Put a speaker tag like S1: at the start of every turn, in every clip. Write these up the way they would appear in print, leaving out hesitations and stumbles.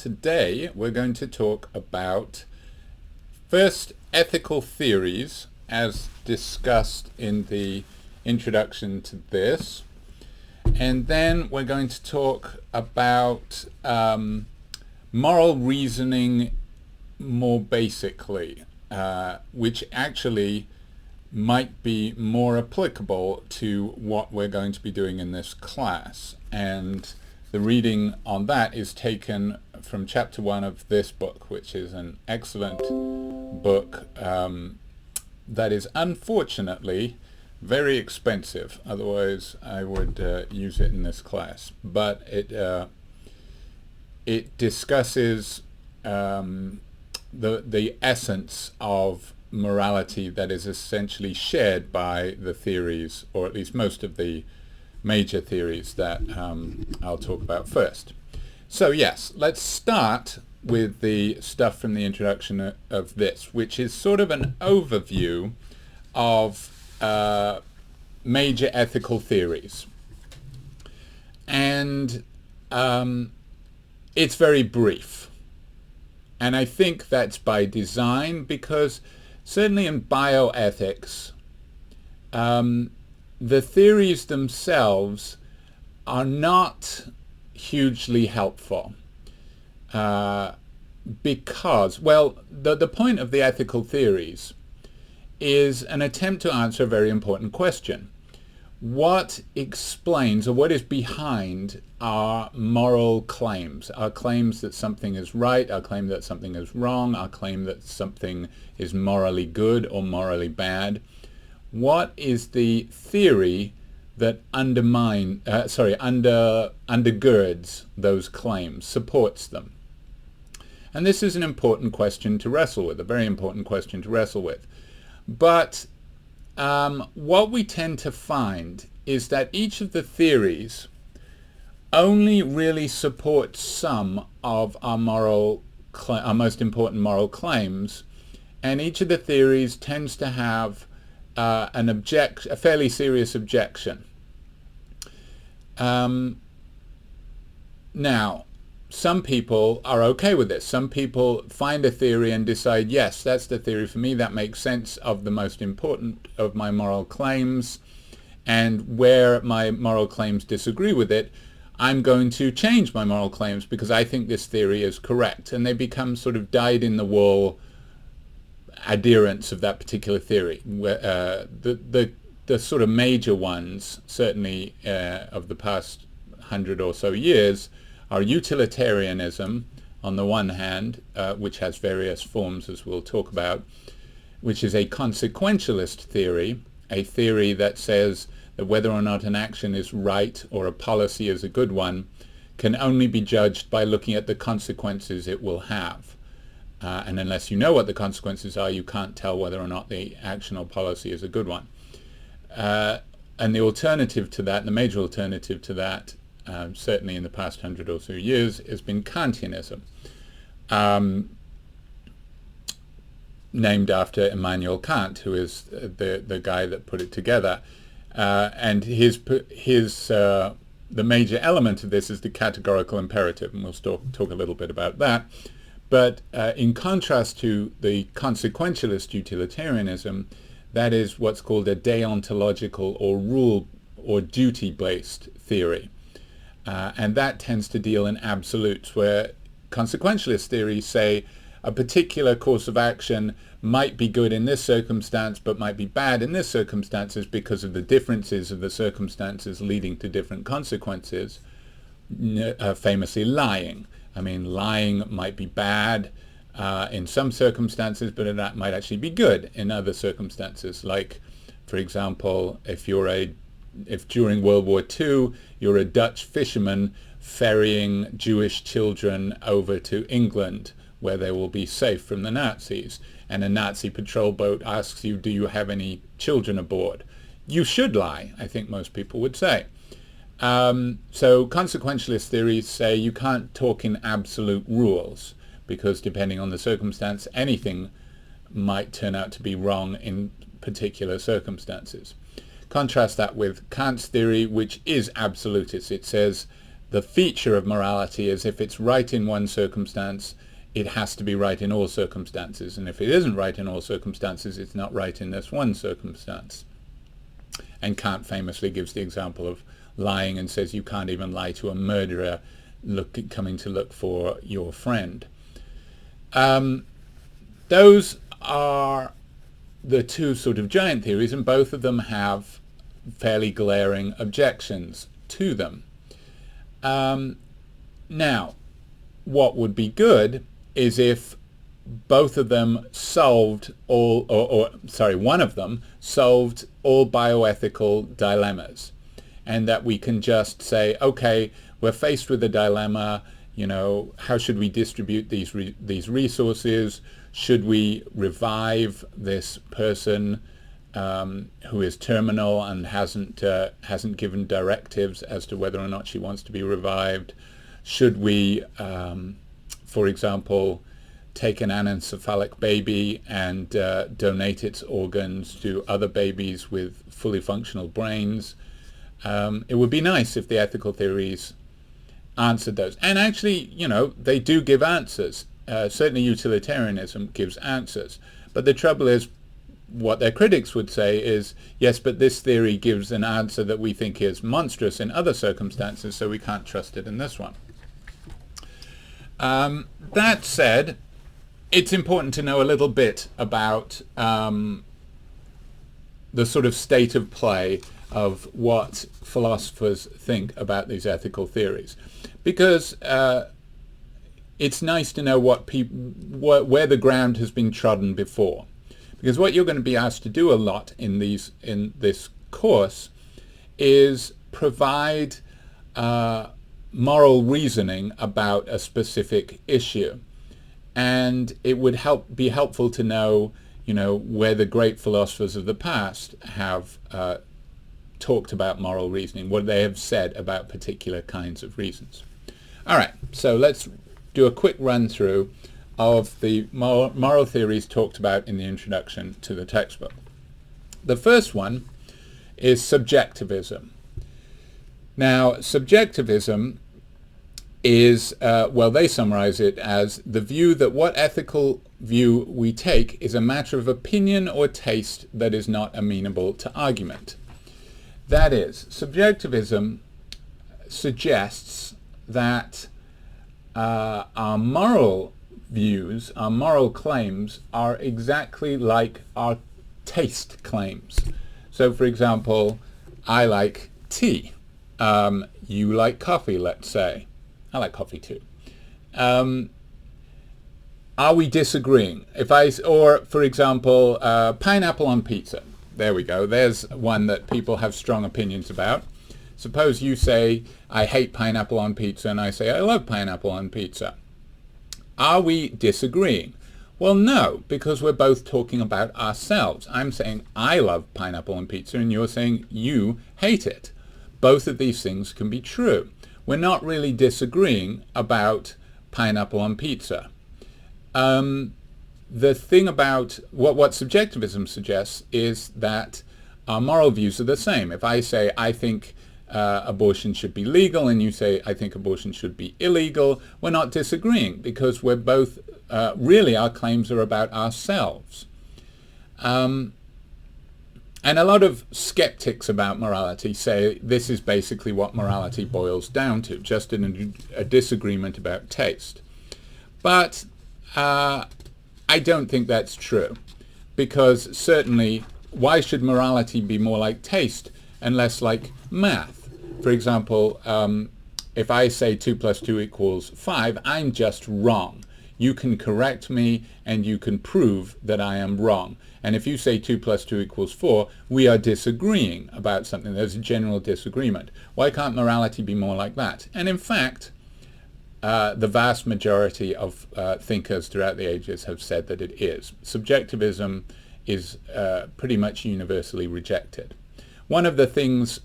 S1: today we're going to talk about first ethical theories as discussed in the introduction to this, and then we're going to talk about moral reasoning more basically, which actually might be more applicable to what we're going to be doing in this class. And the reading on that is taken from chapter 1 of this book, which is an excellent book that is unfortunately very expensive. Otherwise I would use it in this class. But it discusses the essence of morality that is essentially shared by the theories, or at least most of the major theories that I'll talk about first. So yes, let's start with the stuff from the introduction of this, which is sort of an overview of major ethical theories. And it's very brief. And I think that's by design, because certainly in bioethics, the theories themselves are not hugely helpful because, well, the point of the ethical theories is an attempt to answer a very important question. What explains, or what is behind our moral claims? Our claims that something is right, our claim that something is wrong, our claim that something is morally good or morally bad. What is the theory that undergirds those claims, supports them? And this is an important question to wrestle with, a very important question to wrestle with. But what we tend to find is that each of the theories only really supports some of our most important moral claims, and each of the theories tends to have a fairly serious objection. Now, some people are okay with this. Some people find a theory and decide, yes, that's the theory for me. That makes sense of the most important of my moral claims. And where my moral claims disagree with it, I'm going to change my moral claims because I think this theory is correct. And they become sort of dyed-in-the-wool adherents of that particular theory. The sort of major ones, certainly of the past 100 or so years, are utilitarianism on the one hand, which has various forms as we'll talk about, which is a consequentialist theory, a theory that says that whether or not an action is right or a policy is a good one can only be judged by looking at the consequences it will have. And unless you know what the consequences are, you can't tell whether or not the action or policy is a good one. And the alternative to that, the major alternative to that, certainly in the past 100 or so years, has been Kantianism, named after Immanuel Kant, who is the guy that put it together. And the major element of this is the categorical imperative, and we'll talk a little bit about that. But in contrast to the consequentialist utilitarianism, that is what's called a deontological or rule or duty-based theory. And that tends to deal in absolutes, where consequentialist theories say a particular course of action might be good in this circumstance but might be bad in this circumstances because of the differences of the circumstances leading to different consequences, famously lying. I mean, lying might be bad in some circumstances, but it might actually be good in other circumstances. Like, for example, if during World War II you're a Dutch fisherman ferrying Jewish children over to England where they will be safe from the Nazis, and a Nazi patrol boat asks you, do you have any children aboard? You should lie, I think most people would say. So consequentialist theories say you can't talk in absolute rules, because depending on the circumstance, anything might turn out to be wrong in particular circumstances. Contrast that with Kant's theory, which is absolutist. It says the feature of morality is if it's right in one circumstance, it has to be right in all circumstances. And if it isn't right in all circumstances, it's not right in this one circumstance. And Kant famously gives the example of lying and says you can't even lie to a murderer coming to look for your friend. Those are the two sort of giant theories, and both of them have fairly glaring objections to them. Now, what would be good is if both of them solved all, one of them solved all bioethical dilemmas, and that we can just say, okay, we're faced with a dilemma, how should we distribute these resources? Should we revive this person who is terminal and hasn't given directives as to whether or not she wants to be revived? Should we, for example, take an anencephalic baby and donate its organs to other babies with fully functional brains? It would be nice if the ethical theories answered those. And actually, they do give answers. Certainly utilitarianism gives answers. But the trouble is, what their critics would say is, yes, but this theory gives an answer that we think is monstrous in other circumstances, so we can't trust it in this one. That said, it's important to know a little bit about the sort of state of play of what philosophers think about these ethical theories, because it's nice to know where the ground has been trodden before. Because what you're going to be asked to do a lot in this course is provide moral reasoning about a specific issue, and it would be helpful to know, where the great philosophers of the past have talked about moral reasoning, what they have said about particular kinds of reasons. All right, so let's do a quick run through of the moral theories talked about in the introduction to the textbook. The first one is subjectivism. Now, subjectivism is, they summarize it as the view that what ethical view we take is a matter of opinion or taste that is not amenable to argument. That is, subjectivism suggests that our moral views, our moral claims, are exactly like our taste claims. So, for example, I like tea. You like coffee, let's say. I like coffee too. Are we disagreeing? Or, for example, pineapple on pizza. There we go. There's one that people have strong opinions about. Suppose you say, I hate pineapple on pizza, and I say, I love pineapple on pizza. Are we disagreeing? Well, no, because we're both talking about ourselves. I'm saying I love pineapple on pizza, and you're saying you hate it. Both of these things can be true. We're not really disagreeing about pineapple on pizza. The thing about what subjectivism suggests is that our moral views are the same. If I say I think abortion should be legal and you say I think abortion should be illegal, we're not disagreeing because we're both, really our claims are about ourselves. And a lot of skeptics about morality say this is basically what morality boils down to, just a disagreement about taste. But I don't think that's true, because certainly why should morality be more like taste and less like math? For example, if I say 2 + 2 = 5, I'm just wrong. You can correct me and you can prove that I am wrong. And if you say 2 + 2 = 4, we are disagreeing about something. There's a general disagreement. Why can't morality be more like that? And in fact, the vast majority of thinkers throughout the ages have said that it is. Subjectivism is pretty much universally rejected. One of the things,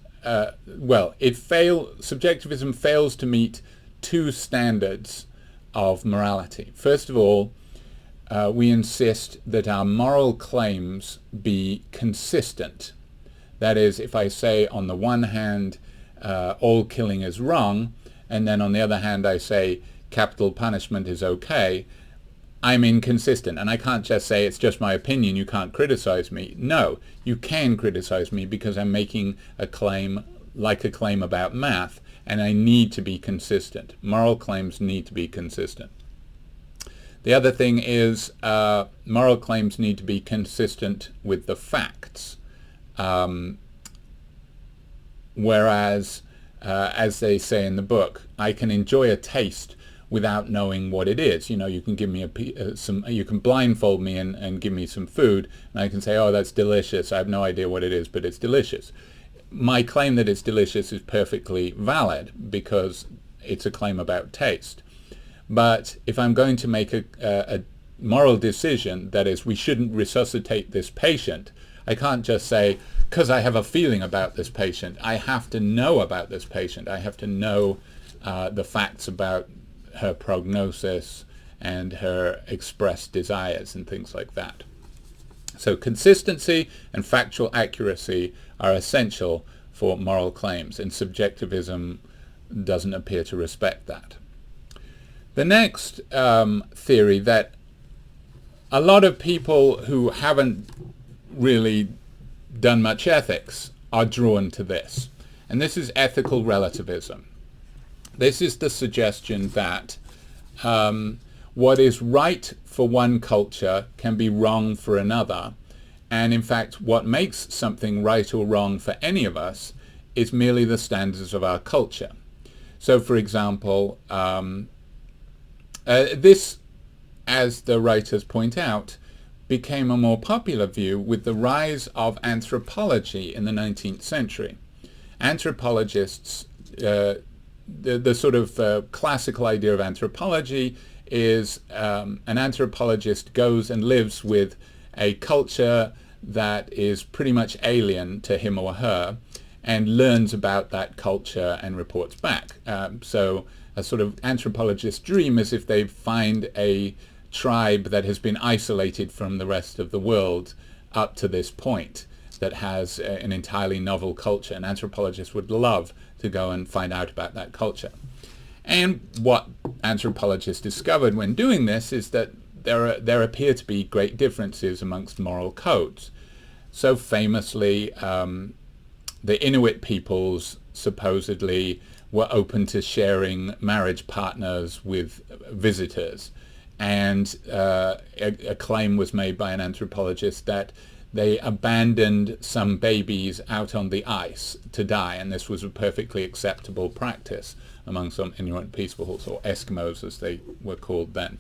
S1: subjectivism fails to meet two standards of morality. First of all, we insist that our moral claims be consistent. That is, if I say on the one hand, all killing is wrong, and then on the other hand I say capital punishment is okay, I'm inconsistent. And I can't just say it's just my opinion, you can't criticize me. No, you can criticize me because I'm making a claim like a claim about math, and I need to be consistent. Moral claims need to be consistent. The other thing is moral claims need to be consistent with the facts. Whereas, as they say in the book, I can enjoy a taste without knowing what it is. You can give me you can blindfold me and give me some food, and I can say, oh, that's delicious. I have no idea what it is, but it's delicious. My claim that it's delicious is perfectly valid because it's a claim about taste. But if I'm going to make a moral decision, that is, we shouldn't resuscitate this patient, I can't just say, because I have a feeling about this patient. I have to know about this patient. I have to know the facts about her prognosis and her expressed desires and things like that. So consistency and factual accuracy are essential for moral claims, and subjectivism doesn't appear to respect that. The next theory that a lot of people who haven't really done much ethics are drawn to this, and this is ethical relativism. This is the suggestion that what is right for one culture can be wrong for another, and in fact what makes something right or wrong for any of us is merely the standards of our culture. So for example, this, as the writers point out, became a more popular view with the rise of anthropology in the 19th century. Anthropologists, the sort of classical idea of anthropology is an anthropologist goes and lives with a culture that is pretty much alien to him or her and learns about that culture and reports back. So a sort of anthropologist's dream is if they find a tribe that has been isolated from the rest of the world up to this point that has an entirely novel culture. An anthropologist would love to go and find out about that culture. And what anthropologists discovered when doing this is that there appear to be great differences amongst moral codes. So famously, the Inuit peoples supposedly were open to sharing marriage partners with visitors. And a claim was made by an anthropologist that they abandoned some babies out on the ice to die, and this was a perfectly acceptable practice among some Inuit peoples, or Eskimos as they were called then.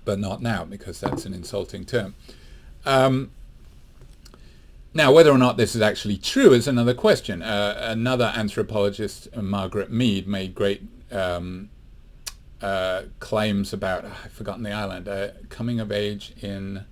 S1: But not now, because that's an insulting term. Now, whether or not this is actually true is another question. Another anthropologist, Margaret Mead, made great claims about, I've forgotten the island, coming of age in,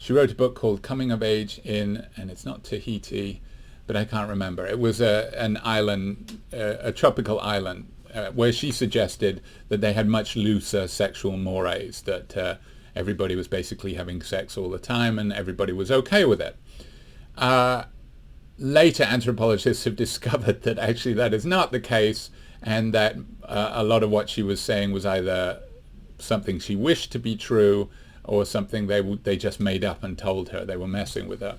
S1: she wrote a book called Coming of Age in, and it's not Tahiti, but I can't remember. It was an island, a tropical island, where she suggested that they had much looser sexual mores, that everybody was basically having sex all the time and everybody was okay with it. Later anthropologists have discovered that actually that is not the case, and that a lot of what she was saying was either something she wished to be true or something they just made up and told her. They were messing with her.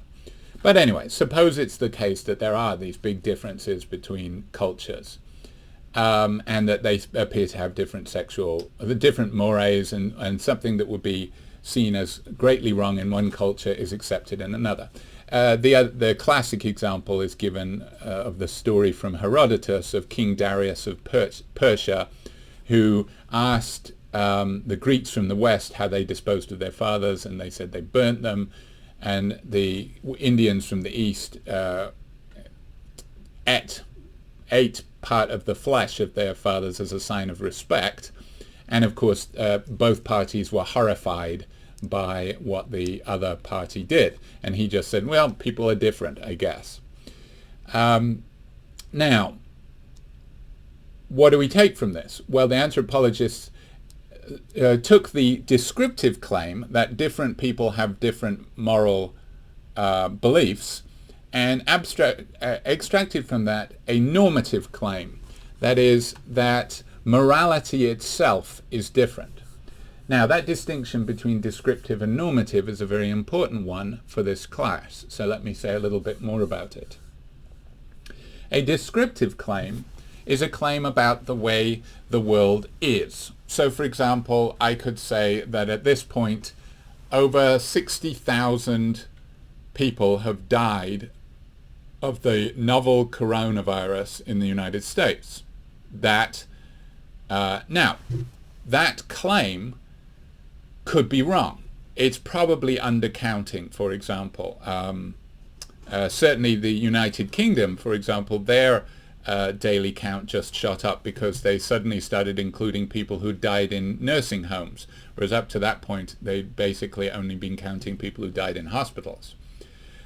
S1: But anyway, suppose it's the case that there are these big differences between cultures, and that they appear to have different mores, and something that would be seen as greatly wrong in one culture is accepted in another. The classic example is given of the story from Herodotus of King Darius of Persia, who asked the Greeks from the west how they disposed of their fathers, and they said they burnt them, and the Indians from the east ate part of the flesh of their fathers as a sign of respect. And of course both parties were horrified by what the other party did, and he just said, well, people are different, I guess. Now, what do we take from this? Well, the anthropologists took the descriptive claim that different people have different moral beliefs and extracted from that a normative claim That is, that morality itself is different. Now, that distinction between descriptive and normative is a very important one for this class, so let me say a little bit more about it. A descriptive claim is a claim about the way the world is. So, for example, I could say that at this point, over 60,000 people have died of the novel coronavirus in the United States. Now, that claim could be wrong. It's probably undercounting, for example. Certainly the United Kingdom, for example, their daily count just shot up because they suddenly started including people who died in nursing homes, whereas up to that point they'd basically only been counting people who died in hospitals.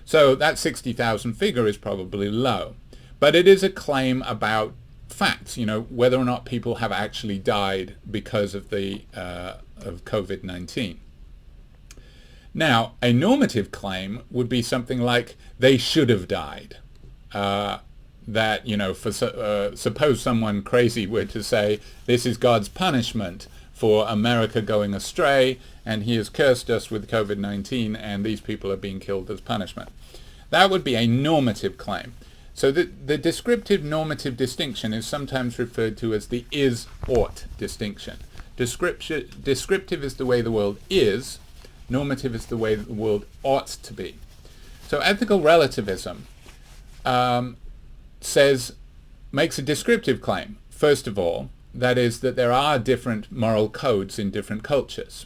S1: So that 60,000 figure is probably low, but it is a claim about facts, whether or not people have actually died because of the of COVID-19. Now, a normative claim would be something like they should have died. Suppose someone crazy were to say this is God's punishment for America going astray, and he has cursed us with COVID-19, and these people are being killed as punishment. That would be a normative claim. So the descriptive normative distinction is sometimes referred to as the is-ought distinction. Descriptive is the way the world is, normative is the way the world ought to be. So ethical relativism makes a descriptive claim, first of all, that is that there are different moral codes in different cultures.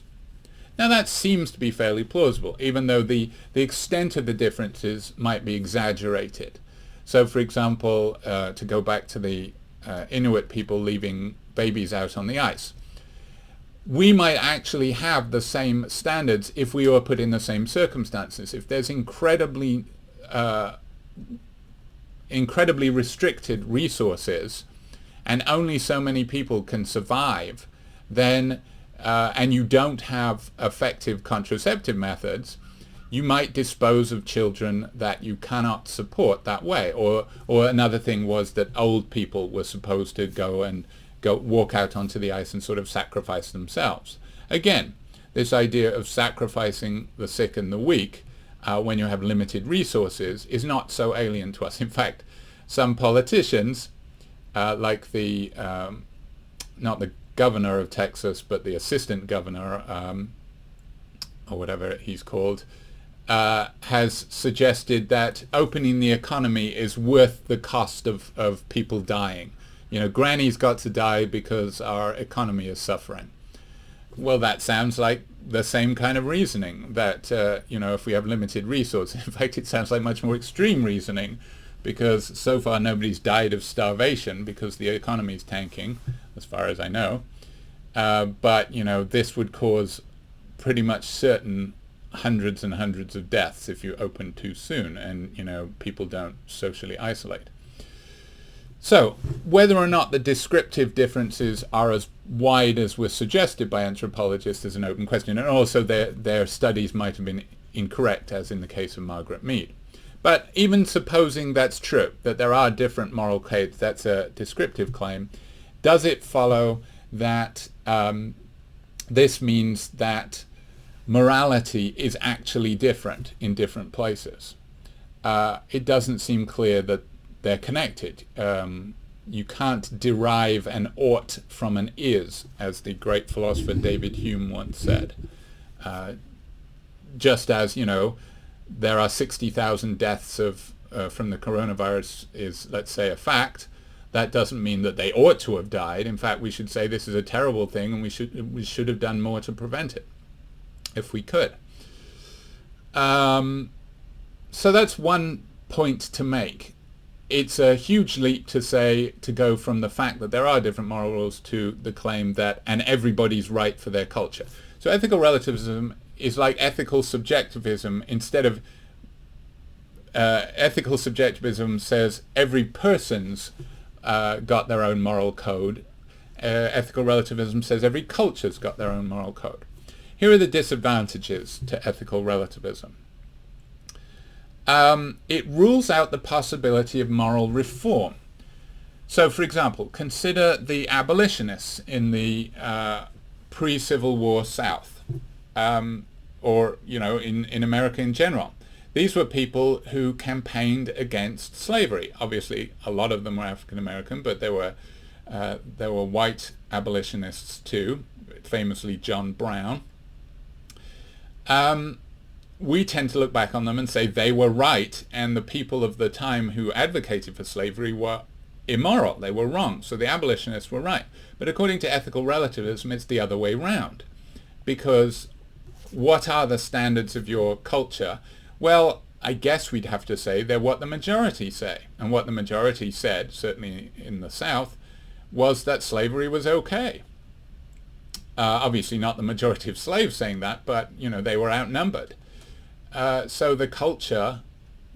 S1: Now that seems to be fairly plausible, even though the extent of the differences might be exaggerated. So for example, to go back to the Inuit people leaving babies out on the ice, we might actually have the same standards if we were put in the same circumstances. If there's incredibly restricted resources and only so many people can survive, then and you don't have effective contraceptive methods, you might dispose of children that you cannot support that way. Or another thing was that old people were supposed to go walk out onto the ice and sort of sacrifice themselves. Again, this idea of sacrificing the sick and the weak when you have limited resources is not so alien to us. In fact, some politicians, like not the governor of Texas, but the assistant governor, or whatever he's called, has suggested that opening the economy is worth the cost of people dying. Granny's got to die because our economy is suffering. Well, that sounds like the same kind of reasoning, that, if we have limited resources. In fact, it sounds like much more extreme reasoning, because so far nobody's died of starvation because the economy's tanking, as far as I know. But, this would cause pretty much certain hundreds and hundreds of deaths if you open too soon and, people don't socially isolate. So, whether or not the descriptive differences are as wide as was suggested by anthropologists is an open question, and also their studies might have been incorrect, as in the case of Margaret Mead. But even supposing that's true, that there are different moral codes, that's a descriptive claim, does it follow that this means that morality is actually different in different places? It doesn't seem clear that they're connected. You can't derive an ought from an is, as the great philosopher David Hume once said. Just as, there are 60,000 deaths from the coronavirus is, let's say, a fact, that doesn't mean that they ought to have died. In fact, we should say this is a terrible thing and we should have done more to prevent it, if we could. So that's one point to make. It's a huge leap to go from the fact that there are different moral rules to the claim that and everybody's right for their culture. So ethical relativism is like ethical subjectivism. Instead of ethical subjectivism says every person's got their own moral code. Ethical relativism says every culture's got their own moral code. Here are the disadvantages to ethical relativism. It rules out the possibility of moral reform. So, for example, consider the abolitionists in the pre-Civil War South, or in America in general. These were people who campaigned against slavery. Obviously, a lot of them were African American, but there were white abolitionists too, famously John Brown. We tend to look back on them and say they were right, and the people of the time who advocated for slavery were immoral. They were wrong. So the abolitionists were right. But according to ethical relativism, it's the other way round. Because what are the standards of your culture? Well, I guess we'd have to say they're what the majority say. And what the majority said, certainly in the South, was that slavery was okay. Obviously not the majority of slaves saying that, but they were outnumbered. So the culture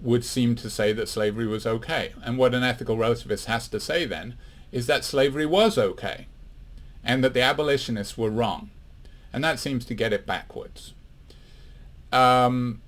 S1: would seem to say that slavery was okay. And what an ethical relativist has to say then is that slavery was okay and that the abolitionists were wrong. And that seems to get it backwards. There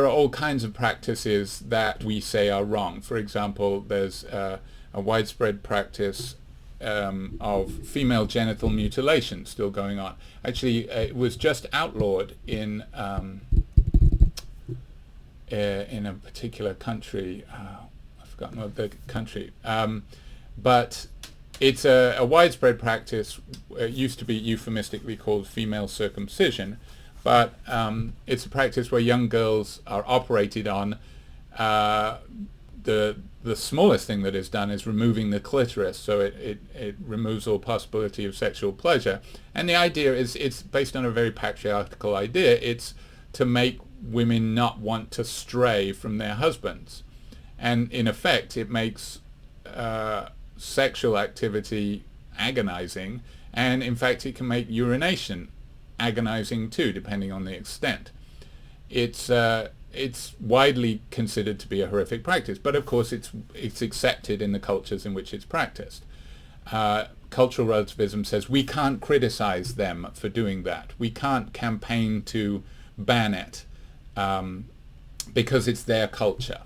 S1: are all kinds of practices that we say are wrong. For example, there's a widespread practice of female genital mutilation still going on. Actually, it was just outlawed in a particular country. I've forgotten what the country. But it's a widespread practice. It used to be euphemistically called female circumcision, but it's a practice where young girls are operated on. The smallest thing that is done is removing the clitoris, so it removes all possibility of sexual pleasure. And the idea is, it's based on a very patriarchal idea. It's to make women not want to stray from their husbands. And in effect, it makes sexual activity agonizing, and in fact it can make urination agonizing too, depending on the extent. It's widely considered to be a horrific practice, but of course it's accepted in the cultures in which it's practiced. Cultural relativism says we can't criticize them for doing that. We can't campaign to ban it because it's their culture.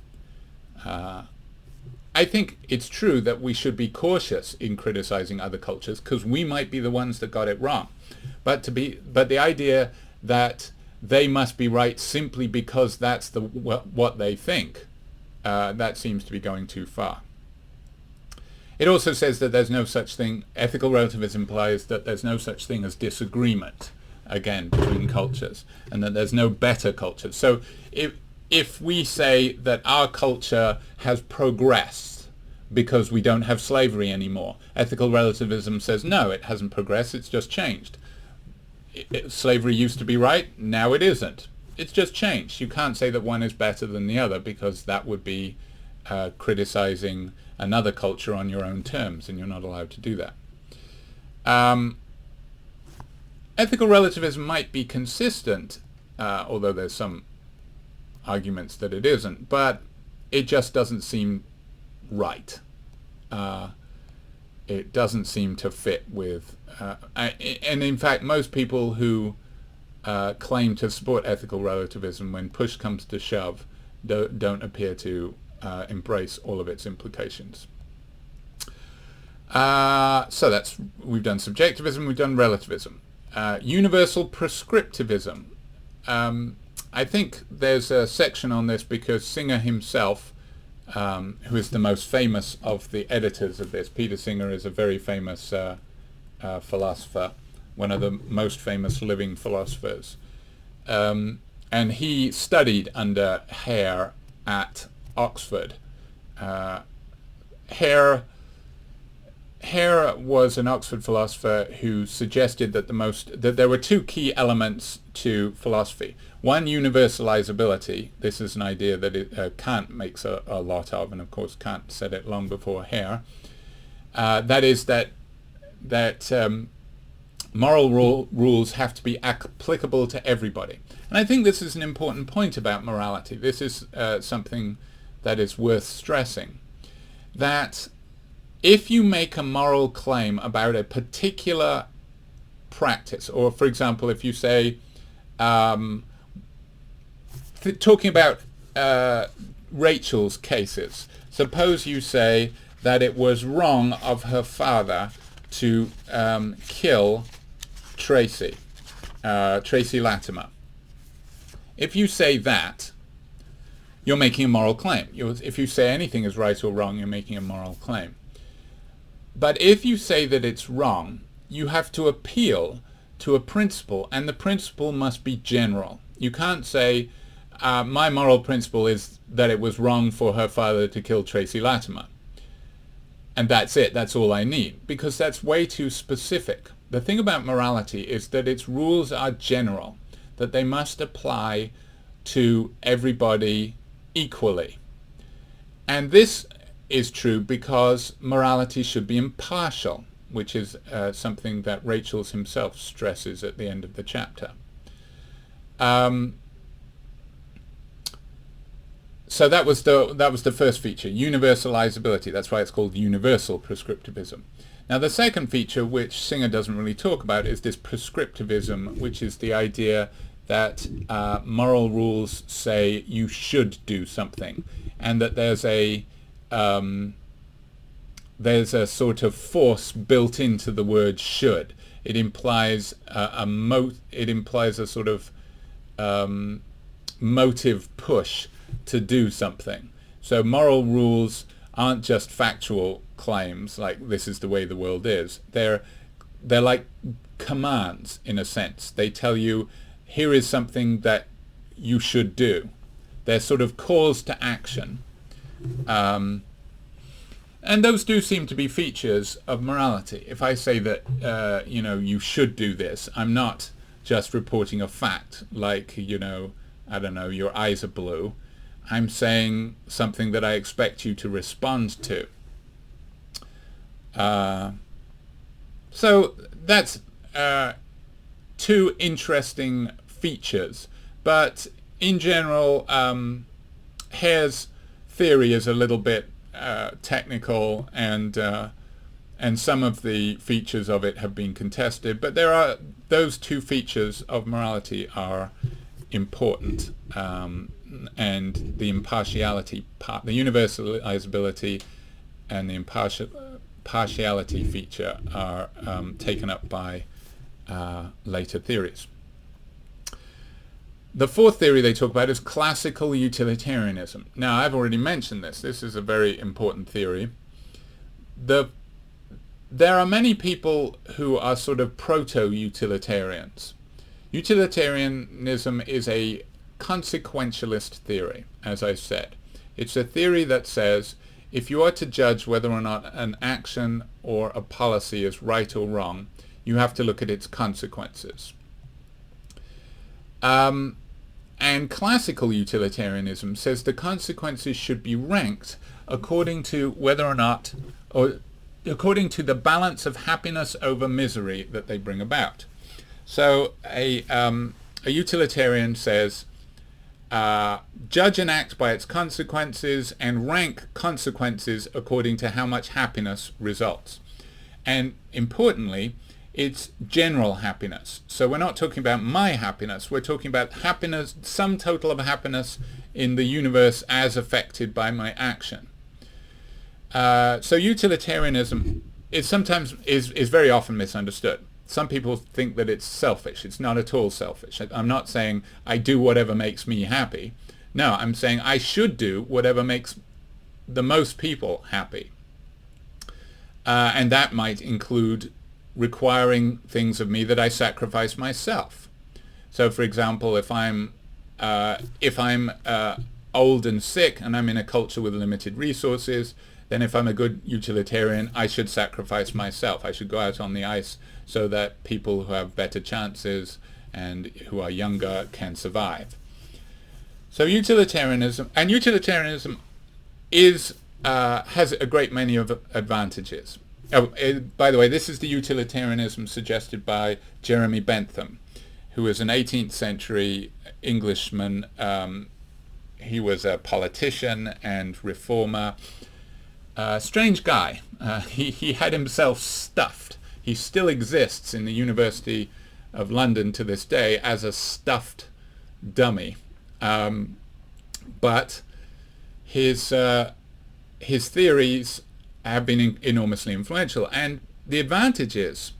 S1: I think it's true that we should be cautious in criticizing other cultures because we might be the ones that got it wrong. But the idea that they must be right simply because that's what they think, that seems to be going too far. It also says that there's no such thing. Ethical relativism implies that there's no such thing as disagreement, again, between cultures, and that there's no better culture. So if we say that our culture has progressed because we don't have slavery anymore, ethical relativism says no, it hasn't progressed, it's just changed. Slavery used to be right, now it isn't. It's just changed. You can't say that one is better than the other because that would be criticizing another culture on your own terms, and you're not allowed to do that. Ethical relativism might be consistent, although there's some arguments that it isn't, but it just doesn't seem right. It doesn't seem to fit with, and in fact most people who claim to support ethical relativism, when push comes to shove, don't appear to embrace all of its implications. So we've done subjectivism, we've done relativism. Universal prescriptivism. I think there's a section on this because Singer himself, who is the most famous of the editors of this, Peter Singer is a very famous philosopher, one of the most famous living philosophers. And he studied under Hare at Oxford. Hare was an Oxford philosopher who suggested that that there were two key elements to philosophy. One, universalizability. This is an idea that Kant makes a lot of, and of course Kant said it long before Hare. That is that moral rules have to be applicable to everybody. And I think this is an important point about morality. This is something that is worth stressing. That if you make a moral claim about a particular practice, or for example, if you say, talking about Rachel's cases. Suppose you say that it was wrong of her father to kill Tracy Latimer. If you say that, you're making a moral claim. If you say anything is right or wrong, you're making a moral claim. But if you say that it's wrong, you have to appeal to a principle, and the principle must be general. You can't say, my moral principle is that it was wrong for her father to kill Tracy Latimer. And that's it, that's all I need, because that's way too specific. The thing about morality is that its rules are general, that they must apply to everybody equally. And this is true because morality should be impartial, which is something that Rachel himself stresses at the end of the chapter. So that was the first feature, universalizability. That's why it's called universal prescriptivism. Now the second feature, which Singer doesn't really talk about, is this prescriptivism, which is the idea that moral rules say you should do something, and that there's a sort of force built into the word should. It implies a sort of motive push to do something. So moral rules aren't just factual claims like this is the way the world is. They're like commands in a sense. They tell you here is something that you should do. They're sort of calls to action. And those do seem to be features of morality. If I say that you should do this, I'm not just reporting a fact like, I don't know, your eyes are blue. I'm saying something that I expect you to respond to. So that's two interesting features. But in general, Hare's theory is a little bit technical, and some of the features of it have been contested. But those two features of morality are important. And the impartiality part, the universalizability and the partiality feature are taken up by later theories. The fourth theory they talk about is classical utilitarianism. Now, I've already mentioned this. This is a very important theory. There are many people who are sort of proto-utilitarians. Utilitarianism is a consequentialist theory, as I said. It's a theory that says if you are to judge whether or not an action or a policy is right or wrong, you have to look at its consequences. And classical utilitarianism says the consequences should be ranked according to whether or not, or according to the balance of happiness over misery that they bring about. So a utilitarian says, judge an act by its consequences and rank consequences according to how much happiness results. And importantly, it's general happiness. So we're not talking about my happiness, we're talking about happiness, sum total of happiness in the universe as affected by my action. So utilitarianism is very often misunderstood. Some people think that it's selfish. It's not at all selfish. I'm not saying I do whatever makes me happy. No, I'm saying I should do whatever makes the most people happy. And that might include requiring things of me that I sacrifice myself. So, for example, if I'm old and sick and I'm in a culture with limited resources, then if I'm a good utilitarian, I should sacrifice myself. I should go out on the ice so that people who have better chances and who are younger can survive. So utilitarianism is has a great many of advantages. By the way, this is the utilitarianism suggested by Jeremy Bentham, who was an 18th century Englishman. He was a politician and reformer. Strange guy. He had himself stuffed. He still exists in the University of London to this day as a stuffed dummy. But his his theories have been enormously influential, and the advantages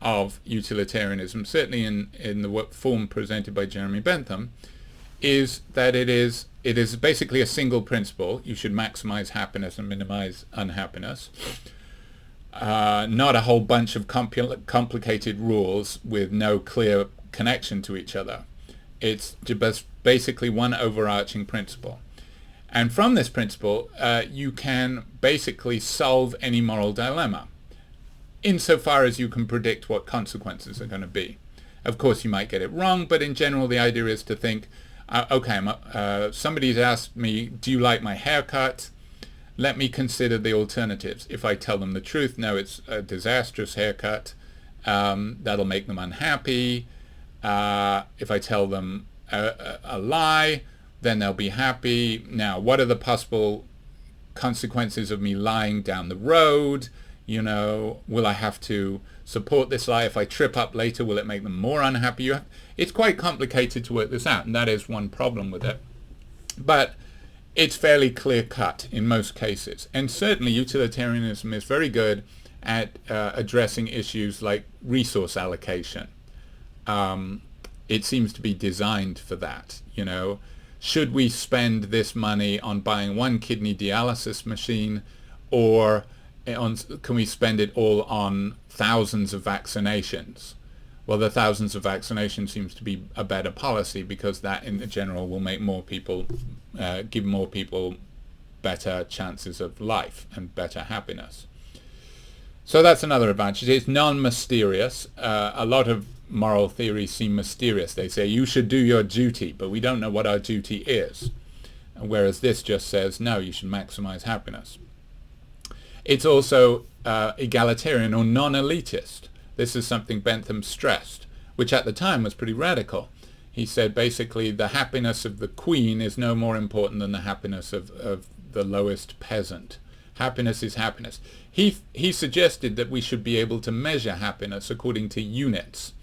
S1: of utilitarianism, certainly in the form presented by Jeremy Bentham, is that it is basically a single principle. You should maximize happiness and minimize unhappiness. Not a whole bunch of complicated rules with no clear connection to each other. It's just basically one overarching principle. And from this principle, you can basically solve any moral dilemma, insofar as you can predict what consequences are going to be. Of course, you might get it wrong, but in general, the idea is to think, okay, somebody's asked me, do you like my haircut? Let me consider the alternatives. If I tell them the truth, no, it's a disastrous haircut. That'll make them unhappy. If I tell them a lie, then they'll be happy. Now, what are the possible consequences of me lying down the road? You know, will I have to support this lie? If I trip up later, will it make them more unhappy? It's quite complicated to work this out, and that is one problem with it. But it's fairly clear-cut in most cases. And certainly utilitarianism is very good at addressing issues like resource allocation. It seems to be designed for that, you know. Should we spend this money on buying one kidney dialysis machine, or can we spend it all on thousands of vaccinations? Well, the thousands of vaccinations seems to be a better policy, because that in general will make more people, give more people better chances of life and better happiness. So that's another advantage. It's non-mysterious. A lot of moral theories seem mysterious. They say you should do your duty, but we don't know what our duty is. Whereas this just says, no, you should maximize happiness. It's also egalitarian or non-elitist. This is something Bentham stressed, which at the time was pretty radical. He said basically the happiness of the queen is no more important than the happiness of the lowest peasant. Happiness is happiness. He suggested that we should be able to measure happiness according to units,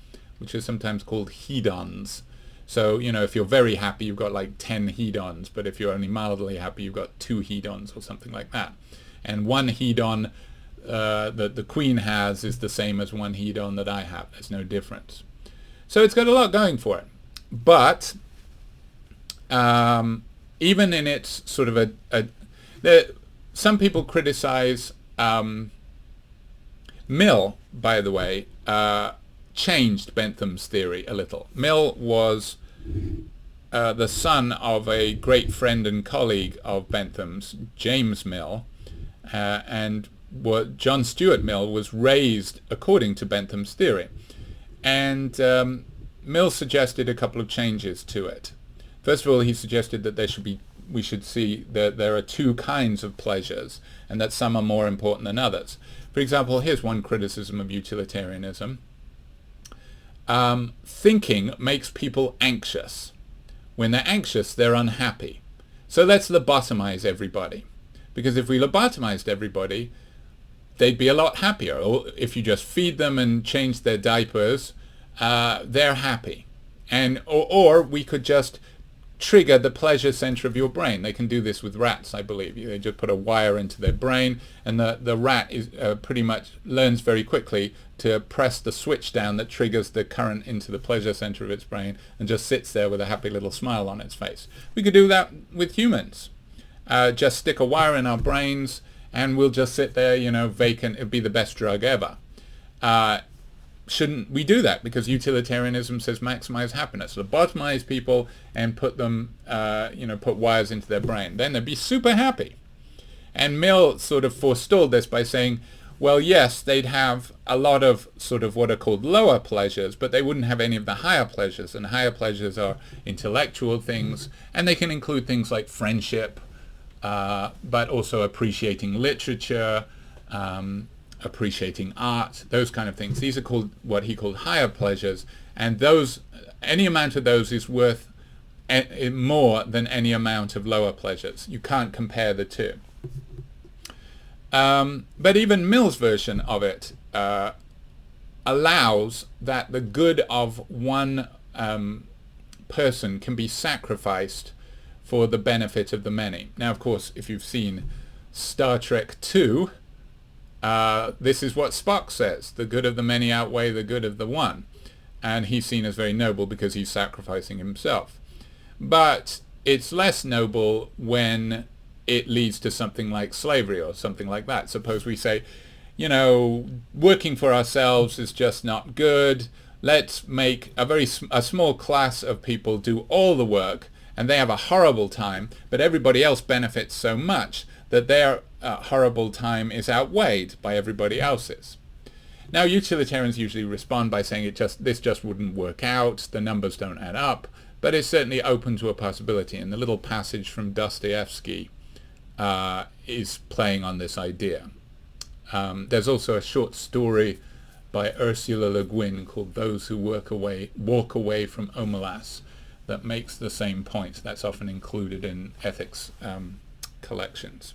S1: which is sometimes called hedons. So, you know, if you're very happy, you've got like 10 hedons, but if you're only mildly happy, you've got 2 hedons or something like that. And one hedon that the queen has is the same as one hedon that I have. There's no difference. So it's got a lot going for it. But even in its sort of some people criticize Mill, by the way, changed Bentham's theory a little. Mill was the son of a great friend and colleague of Bentham's, James Mill, and John Stuart Mill was raised according to Bentham's theory. And Mill suggested a couple of changes to it. First of all, he suggested that we should see that there are 2 kinds of pleasures, and that some are more important than others. For example, here's one criticism of utilitarianism. Thinking makes people anxious. When they're anxious, they're unhappy. So let's lobotomize everybody. Because if we lobotomized everybody, they'd be a lot happier. Or if you just feed them and change their diapers, they're happy. And or we could just trigger the pleasure center of your brain. They can do this with rats, I believe. They just put a wire into their brain, and the rat is pretty much learns very quickly to press the switch down that triggers the current into the pleasure center of its brain, and just sits there with a happy little smile on its face. We could do that with humans. Just stick a wire in our brains, and we'll just sit there, you know, vacant. It'd be the best drug ever. Shouldn't we do that? Because utilitarianism says maximize happiness. Lobotomize people and put them, put wires into their brain. Then they'd be super happy. And Mill sort of forestalled this by saying, well, yes, they'd have a lot of sort of what are called lower pleasures, but they wouldn't have any of the higher pleasures. And higher pleasures are intellectual things, and they can include things like friendship, but also appreciating literature, appreciating art, those kind of things. These are called what he called higher pleasures, and those, any amount of those is worth more than any amount of lower pleasures. You can't compare the two. But even Mill's version of it allows that the good of one person can be sacrificed for the benefit of the many. Now, of course, if you've seen Star Trek II, this is what Spock says: the good of the many outweigh the good of the one. And he's seen as very noble because he's sacrificing himself. But it's less noble when it leads to something like slavery or something like that. Suppose we say, you know, working for ourselves is just not good. Let's make a small class of people do all the work, and they have a horrible time, but everybody else benefits so much that their horrible time is outweighed by everybody else's. Now, utilitarians usually respond by saying this just wouldn't work out, the numbers don't add up, but it's certainly open to a possibility, and the little passage from Dostoevsky is playing on this idea. There's also a short story by Ursula Le Guin called Those Who Walk Away from Omelas that makes the same point. That's often included in ethics collections.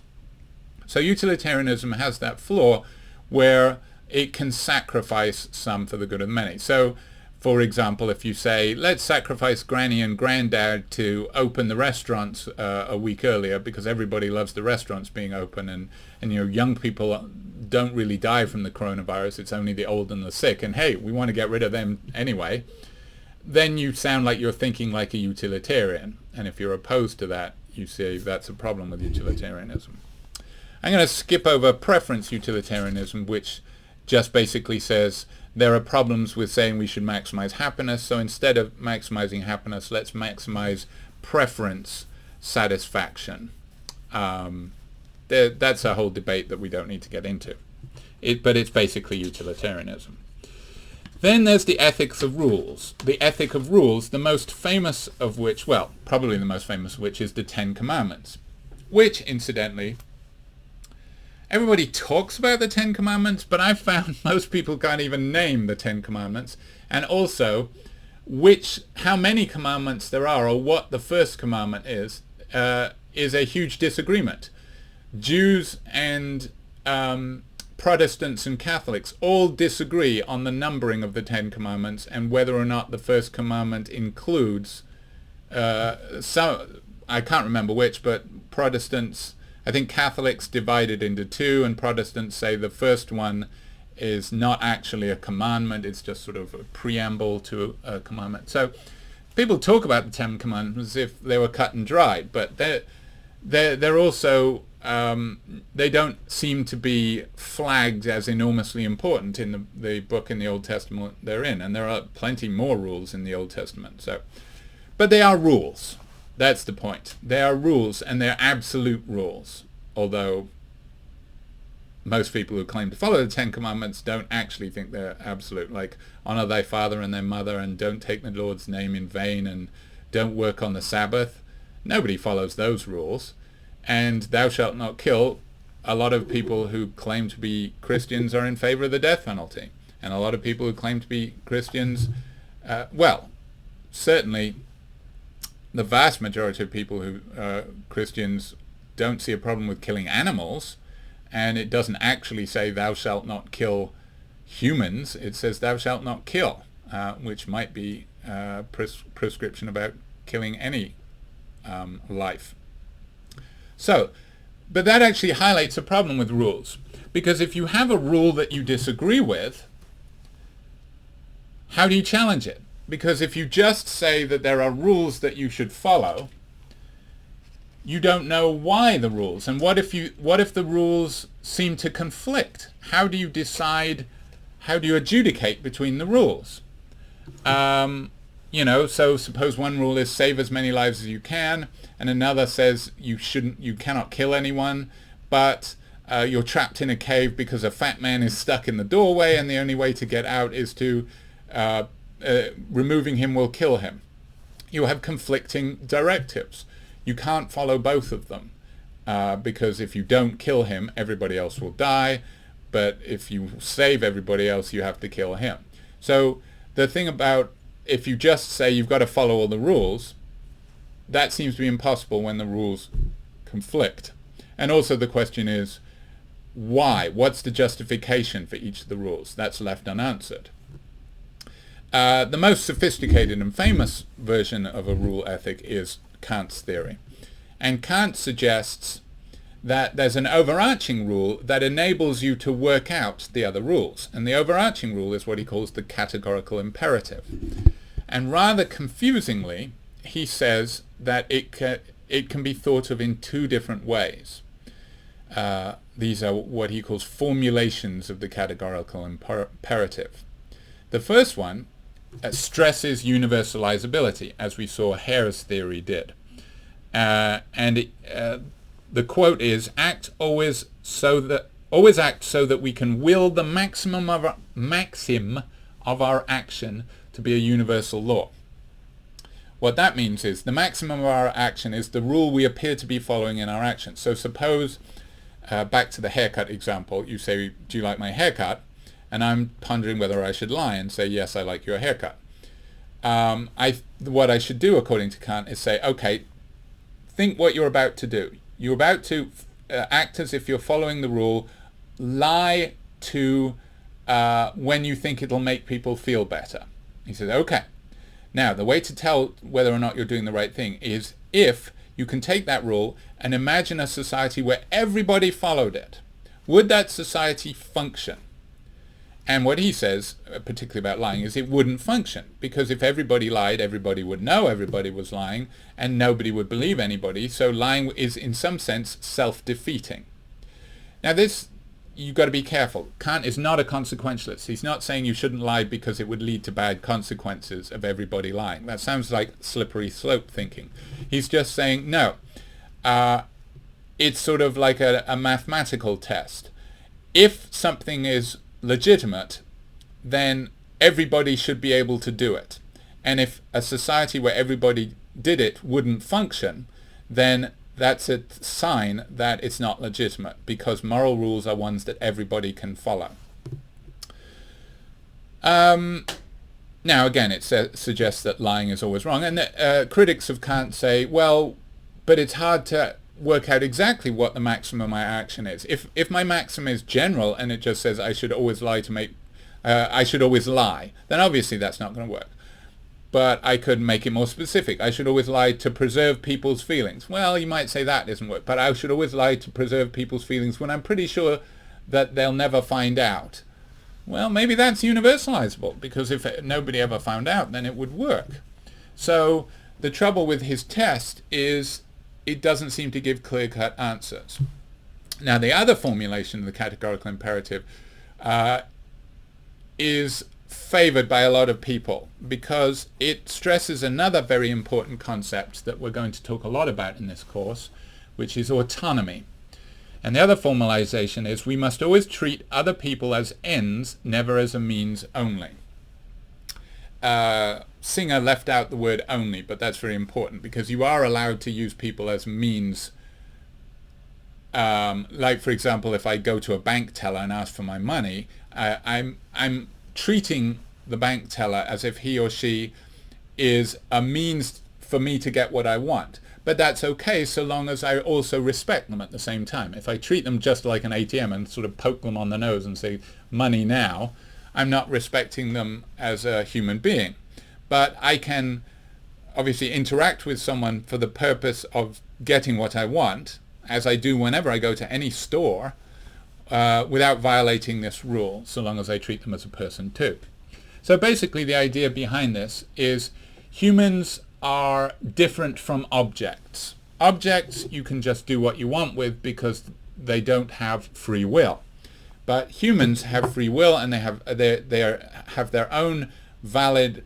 S1: So utilitarianism has that flaw where it can sacrifice some for the good of the many. So, for example, if you say, let's sacrifice Granny and Granddad to open the restaurants a week earlier because everybody loves the restaurants being open, and you know, young people don't really die from the coronavirus, it's only the old and the sick, and hey, we want to get rid of them anyway, then you sound like you're thinking like a utilitarian. And if you're opposed to that, you say that's a problem with utilitarianism. I'm going to skip over preference utilitarianism, which just basically says there are problems with saying we should maximize happiness, so instead of maximizing happiness, let's maximize preference satisfaction. That's a whole debate that we don't need to get into. But it's basically utilitarianism. Then there's the ethics of rules. The ethic of rules, the most famous of which, well, probably the most famous of which is the Ten Commandments, which, incidentally, everybody talks about the Ten Commandments, but I've found most people can't even name the Ten Commandments, and also how many commandments there are, or what the first commandment is a huge disagreement. Jews and Protestants and Catholics all disagree on the numbering of the Ten Commandments and whether or not the first commandment includes some, I can't remember which, but Protestants, I think Catholics divide it into two, and Protestants say the first one is not actually a commandment, it's just sort of a preamble to a commandment. So people talk about the Ten Commandments as if they were cut and dried, but they're also they don't seem to be flagged as enormously important in the book in the Old Testament they're in, and there are plenty more rules in the Old Testament. So, but they are rules. That's the point. They are rules, and they're absolute rules, although most people who claim to follow the Ten Commandments don't actually think they're absolute, like honor thy father and thy mother, and don't take the Lord's name in vain, and don't work on the Sabbath. Nobody follows those rules. And thou shalt not kill, a lot of people who claim to be Christians are in favor of the death penalty. And a lot of people who claim to be Christians, well, certainly the vast majority of people who are Christians don't see a problem with killing animals. And it doesn't actually say thou shalt not kill humans. It says thou shalt not kill, which might be a prescription about killing any life. So, but that actually highlights a problem with rules. Because if you have a rule that you disagree with, how do you challenge it? Because if you just say that there are rules that you should follow, you don't know why the rules. And what if the rules seem to conflict? How do you decide, how do you adjudicate between the rules? You know, so suppose one rule is save as many lives as you can, and another says you cannot kill anyone, but you're trapped in a cave because a fat man is stuck in the doorway, and the only way to get out is to removing him will kill him. You have conflicting directives. You can't follow both of them because if you don't kill him, everybody else will die, but if you save everybody else, you have to kill him. So the thing about if you just say you've got to follow all the rules, that seems to be impossible when the rules conflict. And also the question is, why? What's the justification for each of the rules? That's left unanswered. The most sophisticated and famous version of a rule ethic is Kant's theory. And Kant suggests that there's an overarching rule that enables you to work out the other rules. And the overarching rule is what he calls the categorical imperative. And rather confusingly, he says that it can be thought of in two different ways. These are what he calls formulations of the categorical imperative. The first one stresses universalizability, as we saw Hare's theory did. The quote is, always act so that we can will the maxim of our action to be a universal law. What that means is the maximum of our action is the rule we appear to be following in our action. So suppose, back to the haircut example, you say, do you like my haircut? And I'm pondering whether I should lie and say, yes, I like your haircut. What I should do, according to Kant, is say, okay, think what you're about to do. You're about to act as if you're following the rule, lie to when you think it'll make people feel better. He says, okay. Now, the way to tell whether or not you're doing the right thing is if you can take that rule and imagine a society where everybody followed it. Would that society function? And what he says, particularly about lying, is it wouldn't function, because if everybody lied, everybody would know everybody was lying, and nobody would believe anybody. So lying is, in some sense, self-defeating. Now this, you've got to be careful. Kant is not a consequentialist. He's not saying you shouldn't lie because it would lead to bad consequences of everybody lying. That sounds like slippery slope thinking. He's just saying, no, it's sort of like a mathematical test. If something is legitimate, then everybody should be able to do it. And if a society where everybody did it wouldn't function, then that's a sign that it's not legitimate, because moral rules are ones that everybody can follow. Now again, it suggests that lying is always wrong, and critics of Kant say, well, but it's hard to work out exactly what the maximum of my action is. If my maxim is general and it just says I should always lie to make, I should always lie, then obviously that's not going to work. But I could make it more specific. I should always lie to preserve people's feelings. Well, you might say that doesn't work, but I should always lie to preserve people's feelings when I'm pretty sure that they'll never find out. Well, maybe that's universalizable, because if nobody ever found out, then it would work. So the trouble with his test is it doesn't seem to give clear-cut answers. Now, the other formulation of the categorical imperative is favored by a lot of people, because it stresses another very important concept that we're going to talk a lot about in this course, which is autonomy. And the other formalization is we must always treat other people as ends, never as a means only. Singer left out the word only, but that's very important, because you are allowed to use people as means. Like, for example, if I go to a bank teller and ask for my money, I'm treating the bank teller as if he or she is a means for me to get what I want. But that's okay so long as I also respect them at the same time. If I treat them just like an ATM and sort of poke them on the nose and say, money now, I'm not respecting them as a human being. But I can obviously interact with someone for the purpose of getting what I want, as I do whenever I go to any store, without violating this rule, so long as I treat them as a person too. So basically the idea behind this is humans are different from objects. Objects you can just do what you want with because they don't have free will. But humans have free will, and they have their own valid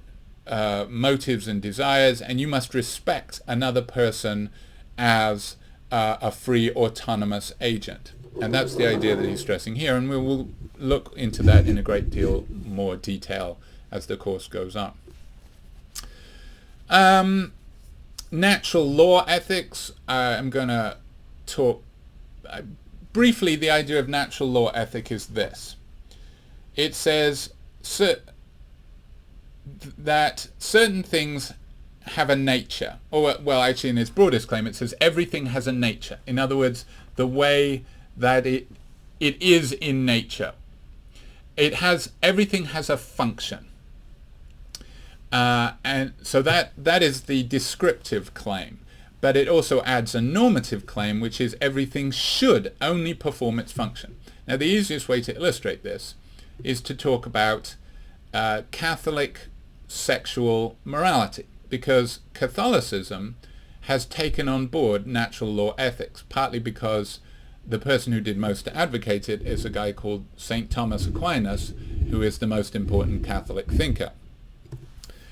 S1: motives and desires, and you must respect another person as a free autonomous agent. And that's the idea that he's stressing here, and we will look into that in a great deal more detail as the course goes on. Natural law ethics. I'm going to talk briefly. The idea of natural law ethic is this. It says that certain things have a nature, or well, actually in its broadest claim it says everything has a nature. In other words, the way that it is in nature. Everything has a function. And so that is the descriptive claim. but it also adds a normative claim, which is everything should only perform its function. Now, the easiest way to illustrate this is to talk about Catholic sexual morality, because Catholicism has taken on board natural law ethics, partly because the person who did most to advocate it is a guy called St. Thomas Aquinas, who is the most important Catholic thinker.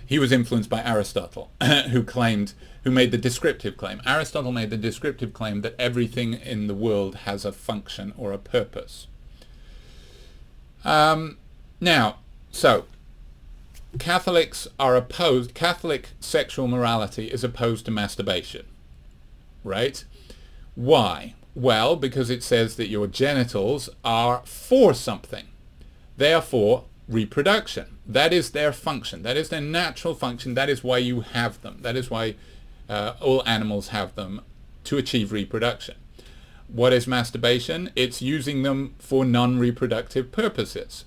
S1: He was influenced by Aristotle, who made the descriptive claim. Aristotle made the descriptive claim that everything in the world has a function or a purpose. Catholics are opposed, Catholic sexual morality is opposed to masturbation, right? Why? Well, because it says that your genitals are for something. They are for reproduction. That is their function. That is their natural function. That is why you have them. That is why all animals have them, to achieve reproduction. What is masturbation? It's using them for non-reproductive purposes.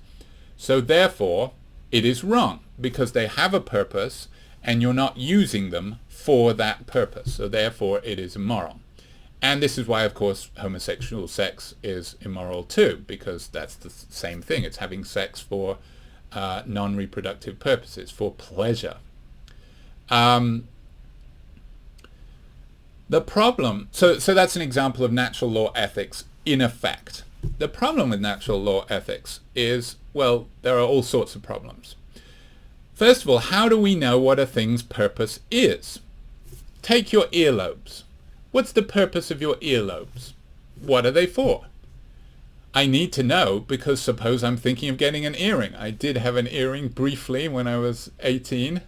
S1: So therefore, it is wrong, because they have a purpose and you're not using them for that purpose. So therefore, it is immoral. And this is why, of course, homosexual sex is immoral too, because that's the same thing. It's having sex for non-reproductive purposes, for pleasure. The problem, so that's an example of natural law ethics in effect. The problem with natural law ethics is, well, there are all sorts of problems. First of all, how do we know what a thing's purpose is? Take your earlobes. What's the purpose of your earlobes? What are they for? I need to know, because suppose I'm thinking of getting an earring. I did have an earring briefly when I was 18,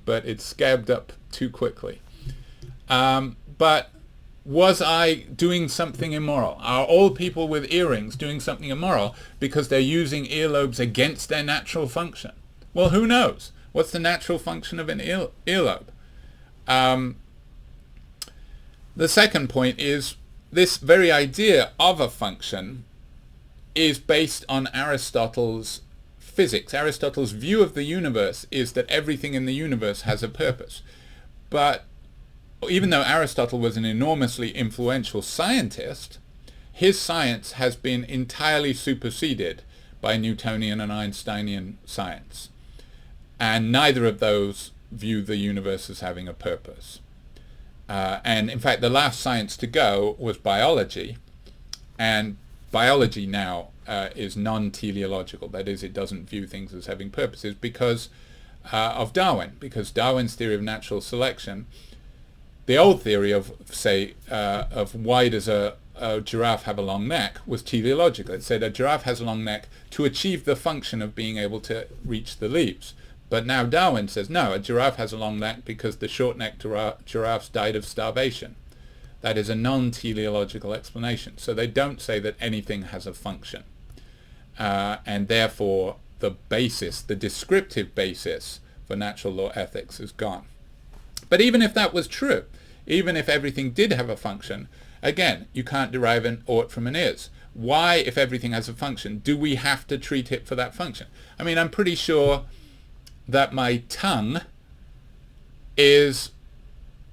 S1: but it scabbed up too quickly. But was I doing something immoral? Are all people with earrings doing something immoral because they're using earlobes against their natural function? Well, who knows? What's the natural function of an earlobe? The second point is, this very idea of a function is based on Aristotle's physics. Aristotle's view of the universe is that everything in the universe has a purpose. But even though Aristotle was an enormously influential scientist, his science has been entirely superseded by Newtonian and Einsteinian science. And neither of those view the universe as having a purpose. And in fact, the last science to go was biology. And biology now is non-teleological. That is, it doesn't view things as having purposes because of Darwin. Because Darwin's theory of natural selection, the old theory of, say, of why does a giraffe have a long neck was teleological. It said a giraffe has a long neck to achieve the function of being able to reach the leaves. But now Darwin says, no, a giraffe has a long neck because the short-necked giraffes died of starvation. That is a non-teleological explanation. So they don't say that anything has a function. And therefore, the basis, the descriptive basis for natural law ethics is gone. But even if that was true, even if everything did have a function, again, you can't derive an ought from an is. Why, if everything has a function, do we have to treat it for that function? I mean, I'm pretty sure that my tongue is,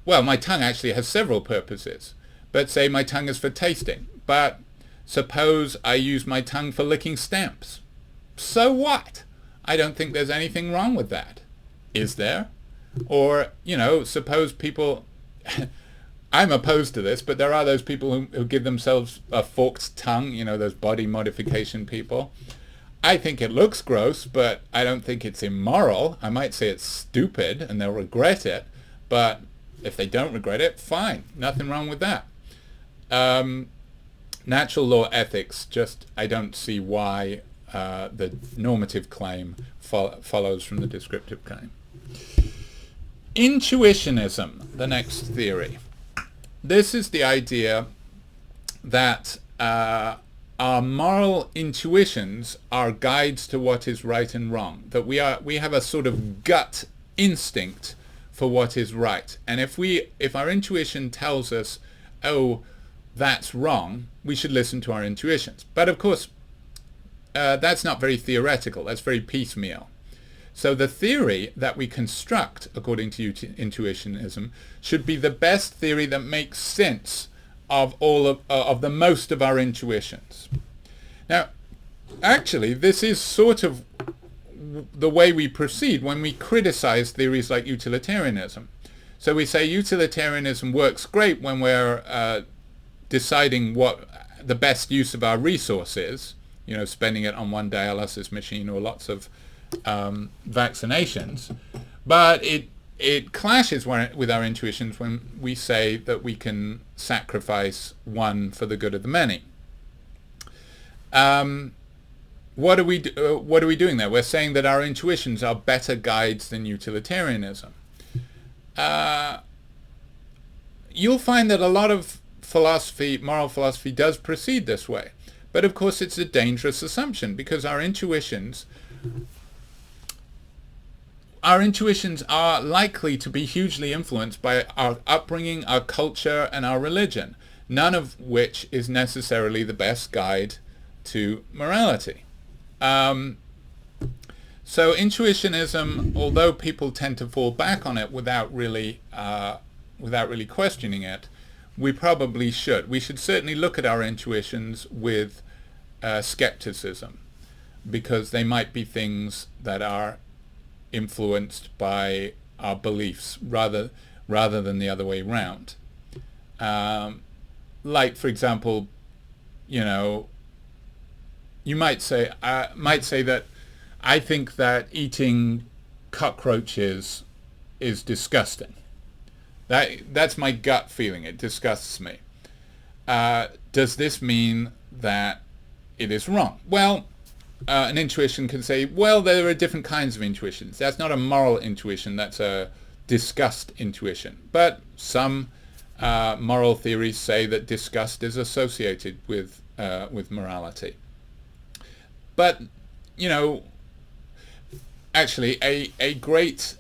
S1: well, my tongue actually has several purposes. But say my tongue is for tasting. But suppose I use my tongue for licking stamps. So what? I don't think there's anything wrong with that. Is there? Or, suppose people, I'm opposed to this, but there are those people who give themselves a forked tongue, those body modification people. I think it looks gross, but I don't think it's immoral. I might say it's stupid and they'll regret it, but if they don't regret it, fine. Nothing wrong with that. Natural law ethics, I don't see why the normative claim follows from the descriptive claim. Intuitionism, the next theory. This is the idea that our moral intuitions are guides to what is right and wrong. That we have a sort of gut instinct for what is right. And if our intuition tells us, oh, that's wrong, we should listen to our intuitions. But of course, that's not very theoretical. That's very piecemeal. So the theory that we construct according to intuitionism should be the best theory that makes sense of the most of our intuitions. Now, actually, this is sort of the way we proceed when we criticize theories like utilitarianism. So we say utilitarianism works great when we're deciding what the best use of our resource is, spending it on one dialysis machine or lots of vaccinations, but it clashes with our intuitions when we say that we can sacrifice one for the good of the many. What are we doing there? We're saying that our intuitions are better guides than utilitarianism. You'll find that a lot of moral philosophy does proceed this way. But of course it's a dangerous assumption, because our intuitions are likely to be hugely influenced by our upbringing, our culture, and our religion, none of which is necessarily the best guide to morality. So intuitionism, although people tend to fall back on it without really questioning it, we probably should. We should certainly look at our intuitions with skepticism, because they might be things that are influenced by our beliefs rather than the other way around. Like, for example, you might say that I think that eating cockroaches is disgusting. That's my gut feeling. It disgusts me. Does this mean that it is wrong? Well, an intuition can say, well, there are different kinds of intuitions. That's not a moral intuition. That's a disgust intuition. But some moral theories say that disgust is associated with morality. But, actually, a great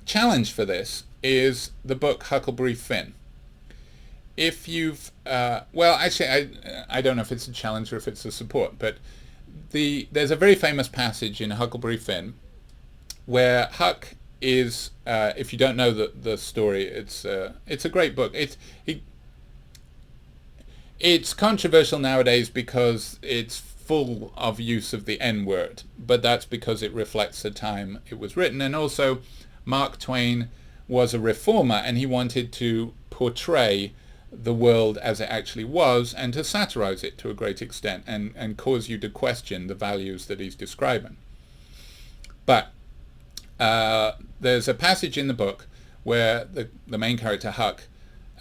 S1: challenge for this is the book Huckleberry Finn. If you've, I don't know if it's a challenge or if it's a support, but there's a very famous passage in Huckleberry Finn where Huck is, if you don't know the story, it's a great book. It's controversial nowadays because it's full of use of the N-word, but that's because it reflects the time it was written, and also Mark Twain was a reformer and he wanted to portray the world as it actually was and to satirize it to a great extent and cause you to question the values that he's describing. But there's a passage in the book where the main character, Huck,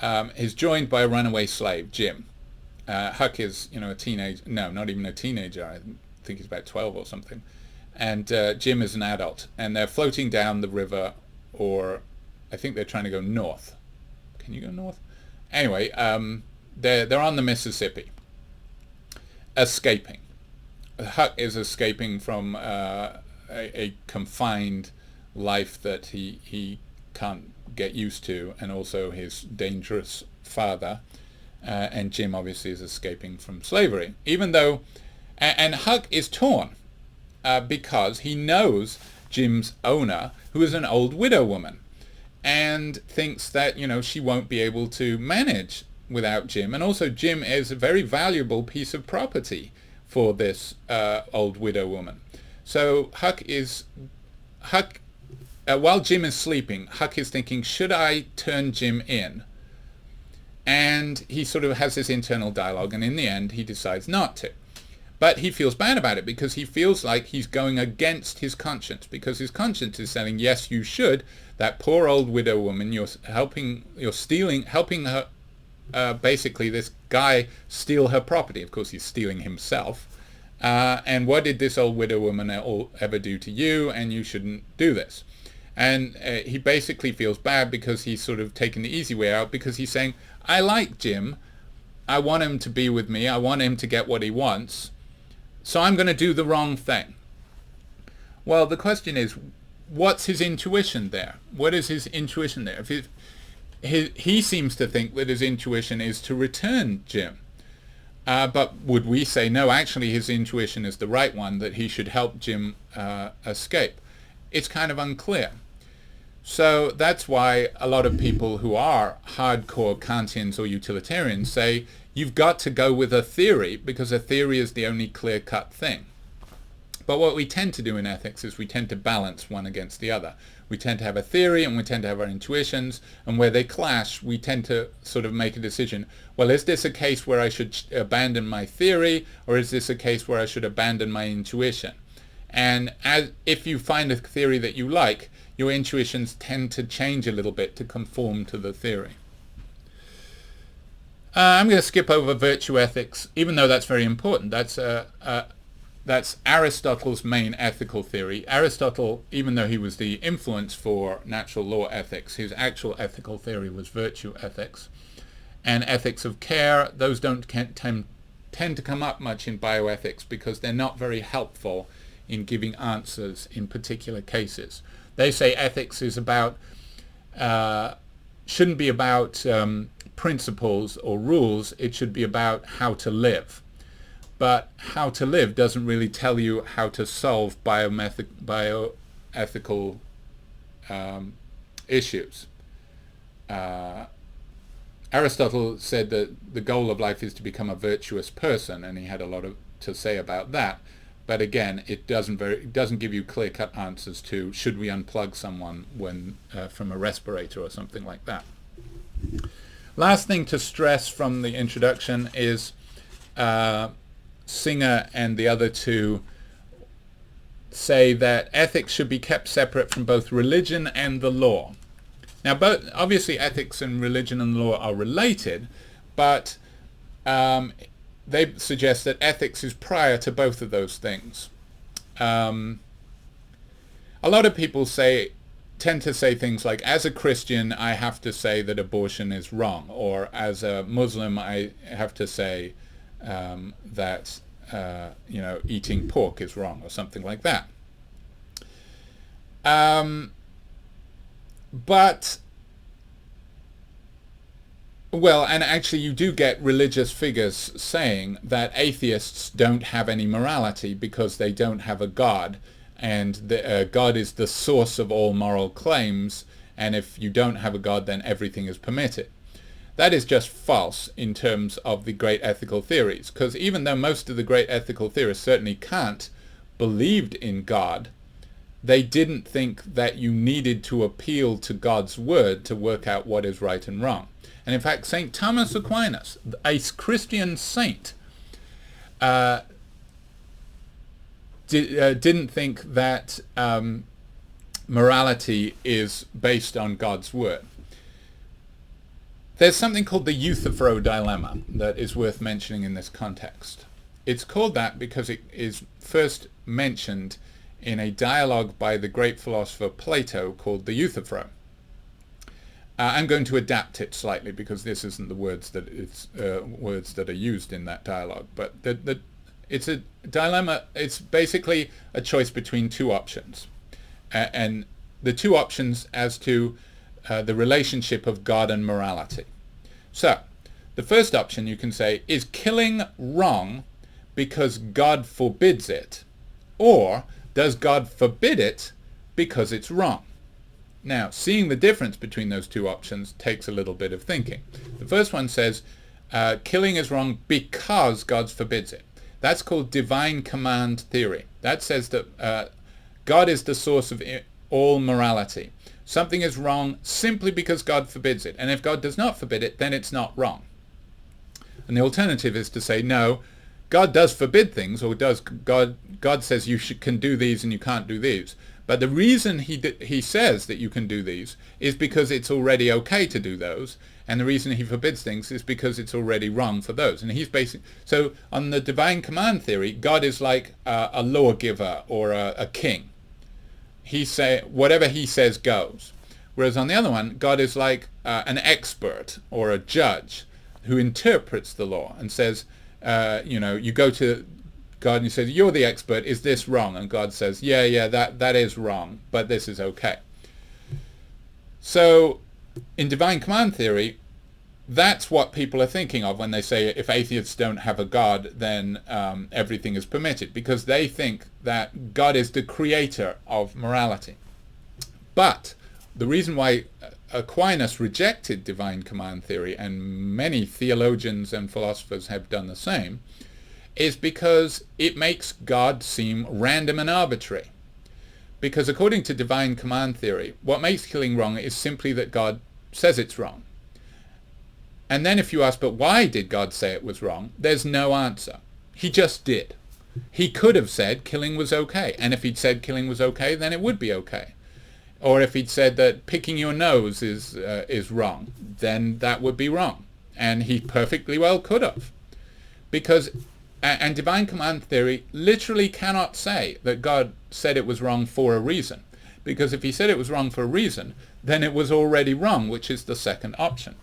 S1: is joined by a runaway slave, Jim. Huck is, a teenager. No, not even a teenager. I think he's about 12 or something. And Jim is an adult. And they're floating down the river, or I think they're trying to go north. Can you go north? Anyway, they're on the Mississippi, escaping. Huck is escaping from a confined life that he can't get used to, and also his dangerous father. And Jim obviously is escaping from slavery, even though, and Huck is torn because he knows Jim's owner, who is an old widow woman, and thinks that she won't be able to manage without Jim, and also Jim is a very valuable piece of property for this old widow woman. So while Jim is sleeping, Huck is thinking, should I turn Jim in? And he sort of has this internal dialogue, and in the end he decides not to. But he feels bad about it because he feels like he's going against his conscience, because his conscience is saying, yes, you should. That poor old widow woman, you're helping her, basically this guy steal her property. Of course, he's stealing himself. And what did this old widow woman ever do to you? And you shouldn't do this. And he basically feels bad because he's sort of taken the easy way out, because he's saying, I like Jim. I want him to be with me. I want him to get what he wants. So I'm going to do the wrong thing. Well, the question is, what's his intuition there? What is his intuition there? He seems to think that his intuition is to return Jim. But would we say, no, actually his intuition is the right one, that he should help Jim escape? It's kind of unclear. So that's why a lot of people who are hardcore Kantians or utilitarians say you've got to go with a theory, because a theory is the only clear-cut thing. But what we tend to do in ethics is we tend to balance one against the other. We tend to have a theory and we tend to have our intuitions, and where they clash, we tend to sort of make a decision. Well, is this a case where I should abandon my theory, or is this a case where I should abandon my intuition? And if you find a theory that you like, your intuitions tend to change a little bit to conform to the theory. I'm going to skip over virtue ethics, even though that's very important. That's Aristotle's main ethical theory. Aristotle, even though he was the influence for natural law ethics, his actual ethical theory was virtue ethics. And ethics of care, those don't tend to come up much in bioethics because they're not very helpful in giving answers in particular cases. They say ethics is about, shouldn't be about principles or rules, it should be about how to live. But how to live doesn't really tell you how to solve bioethical issues. Aristotle said that the goal of life is to become a virtuous person, and he had a lot to say about that. But again, it doesn't give you clear-cut answers to should we unplug someone when from a respirator or something like that. Last thing to stress from the introduction is Singer and the other two say that ethics should be kept separate from both religion and the law. Now, obviously ethics and religion and law are related, but they suggest that ethics is prior to both of those things. A lot of people tend to say things like, as a Christian, I have to say that abortion is wrong, or as a Muslim, I have to say that eating pork is wrong, or something like that. And actually you do get religious figures saying that atheists don't have any morality because they don't have a God, and God is the source of all moral claims, and if you don't have a God, then everything is permitted. That is just false in terms of the great ethical theories, because even though most of the great ethical theorists, certainly Kant, believed in God, they didn't think that you needed to appeal to God's word to work out what is right and wrong. And in fact, St. Thomas Aquinas, a Christian saint, didn't think that morality is based on God's word. There's something called the Euthyphro dilemma that is worth mentioning in this context. It's called that because it is first mentioned in a dialogue by the great philosopher Plato called the Euthyphro. I'm going to adapt it slightly because this isn't the words that are used in that dialogue, but it's a dilemma. It's basically a choice between two options, and the two options as to the relationship of God and morality. So the first option, you can say, is killing wrong because God forbids it, or does God forbid it because it's wrong? Now, seeing the difference between those two options takes a little bit of thinking. The first one says killing is wrong because God forbids it. That's called divine command theory. That says that God is the source of all morality. Something is wrong simply because God forbids it. And if God does not forbid it, then it's not wrong. And the alternative is to say, no, God does forbid things, or God says you can do these and you can't do these. But the reason he says that you can do these is because it's already okay to do those, and the reason he forbids things is because it's already wrong for those. And he's so on the divine command theory, God is like a lawgiver or a king. Whatever he says goes. Whereas on the other one, God is like an expert or a judge who interprets the law and says, you go to God and you say, you're the expert, is this wrong? And God says, yeah, that is wrong, but this is okay. So in divine command theory, that's what people are thinking of when they say if atheists don't have a God, then everything is permitted, because they think that God is the creator of morality. But the reason why Aquinas rejected divine command theory, and many theologians and philosophers have done the same, is because it makes God seem random and arbitrary. Because according to divine command theory, what makes killing wrong is simply that God says it's wrong. And then if you ask, but why did God say it was wrong? There's no answer. He just did. He could have said killing was okay. And if he'd said killing was okay, then it would be okay. Or if he'd said that picking your nose is wrong, then that would be wrong. And he perfectly well could have. Because, and divine command theory literally cannot say that God said it was wrong for a reason. Because if he said it was wrong for a reason, then it was already wrong, which is the second option.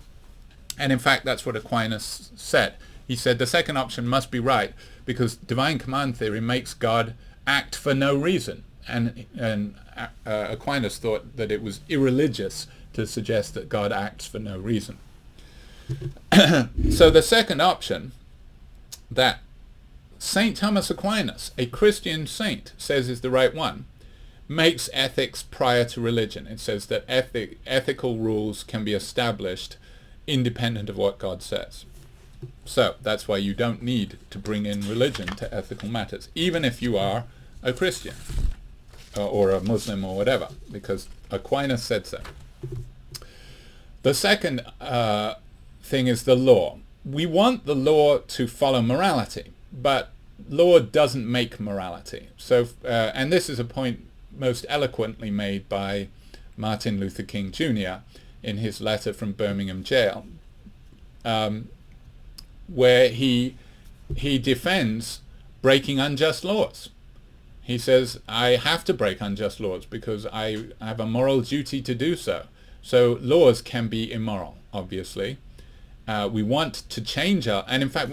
S1: And in fact, that's what Aquinas said. He said the second option must be right because divine command theory makes God act for no reason. And Aquinas thought that it was irreligious to suggest that God acts for no reason. So the second option that St. Thomas Aquinas, a Christian saint, says is the right one, makes ethics prior to religion. It says that ethical rules can be established independent of what God says. So that's why you don't need to bring in religion to ethical matters, even if you are a Christian or a Muslim or whatever, because Aquinas said so. The second thing is the law. We want the law to follow morality, but law doesn't make morality. So, and this is a point most eloquently made by Martin Luther King Jr. in his letter from Birmingham jail, where he defends breaking unjust laws. He says, I have to break unjust laws because I have a moral duty to do so. So laws can be immoral, obviously. We want to change and in fact,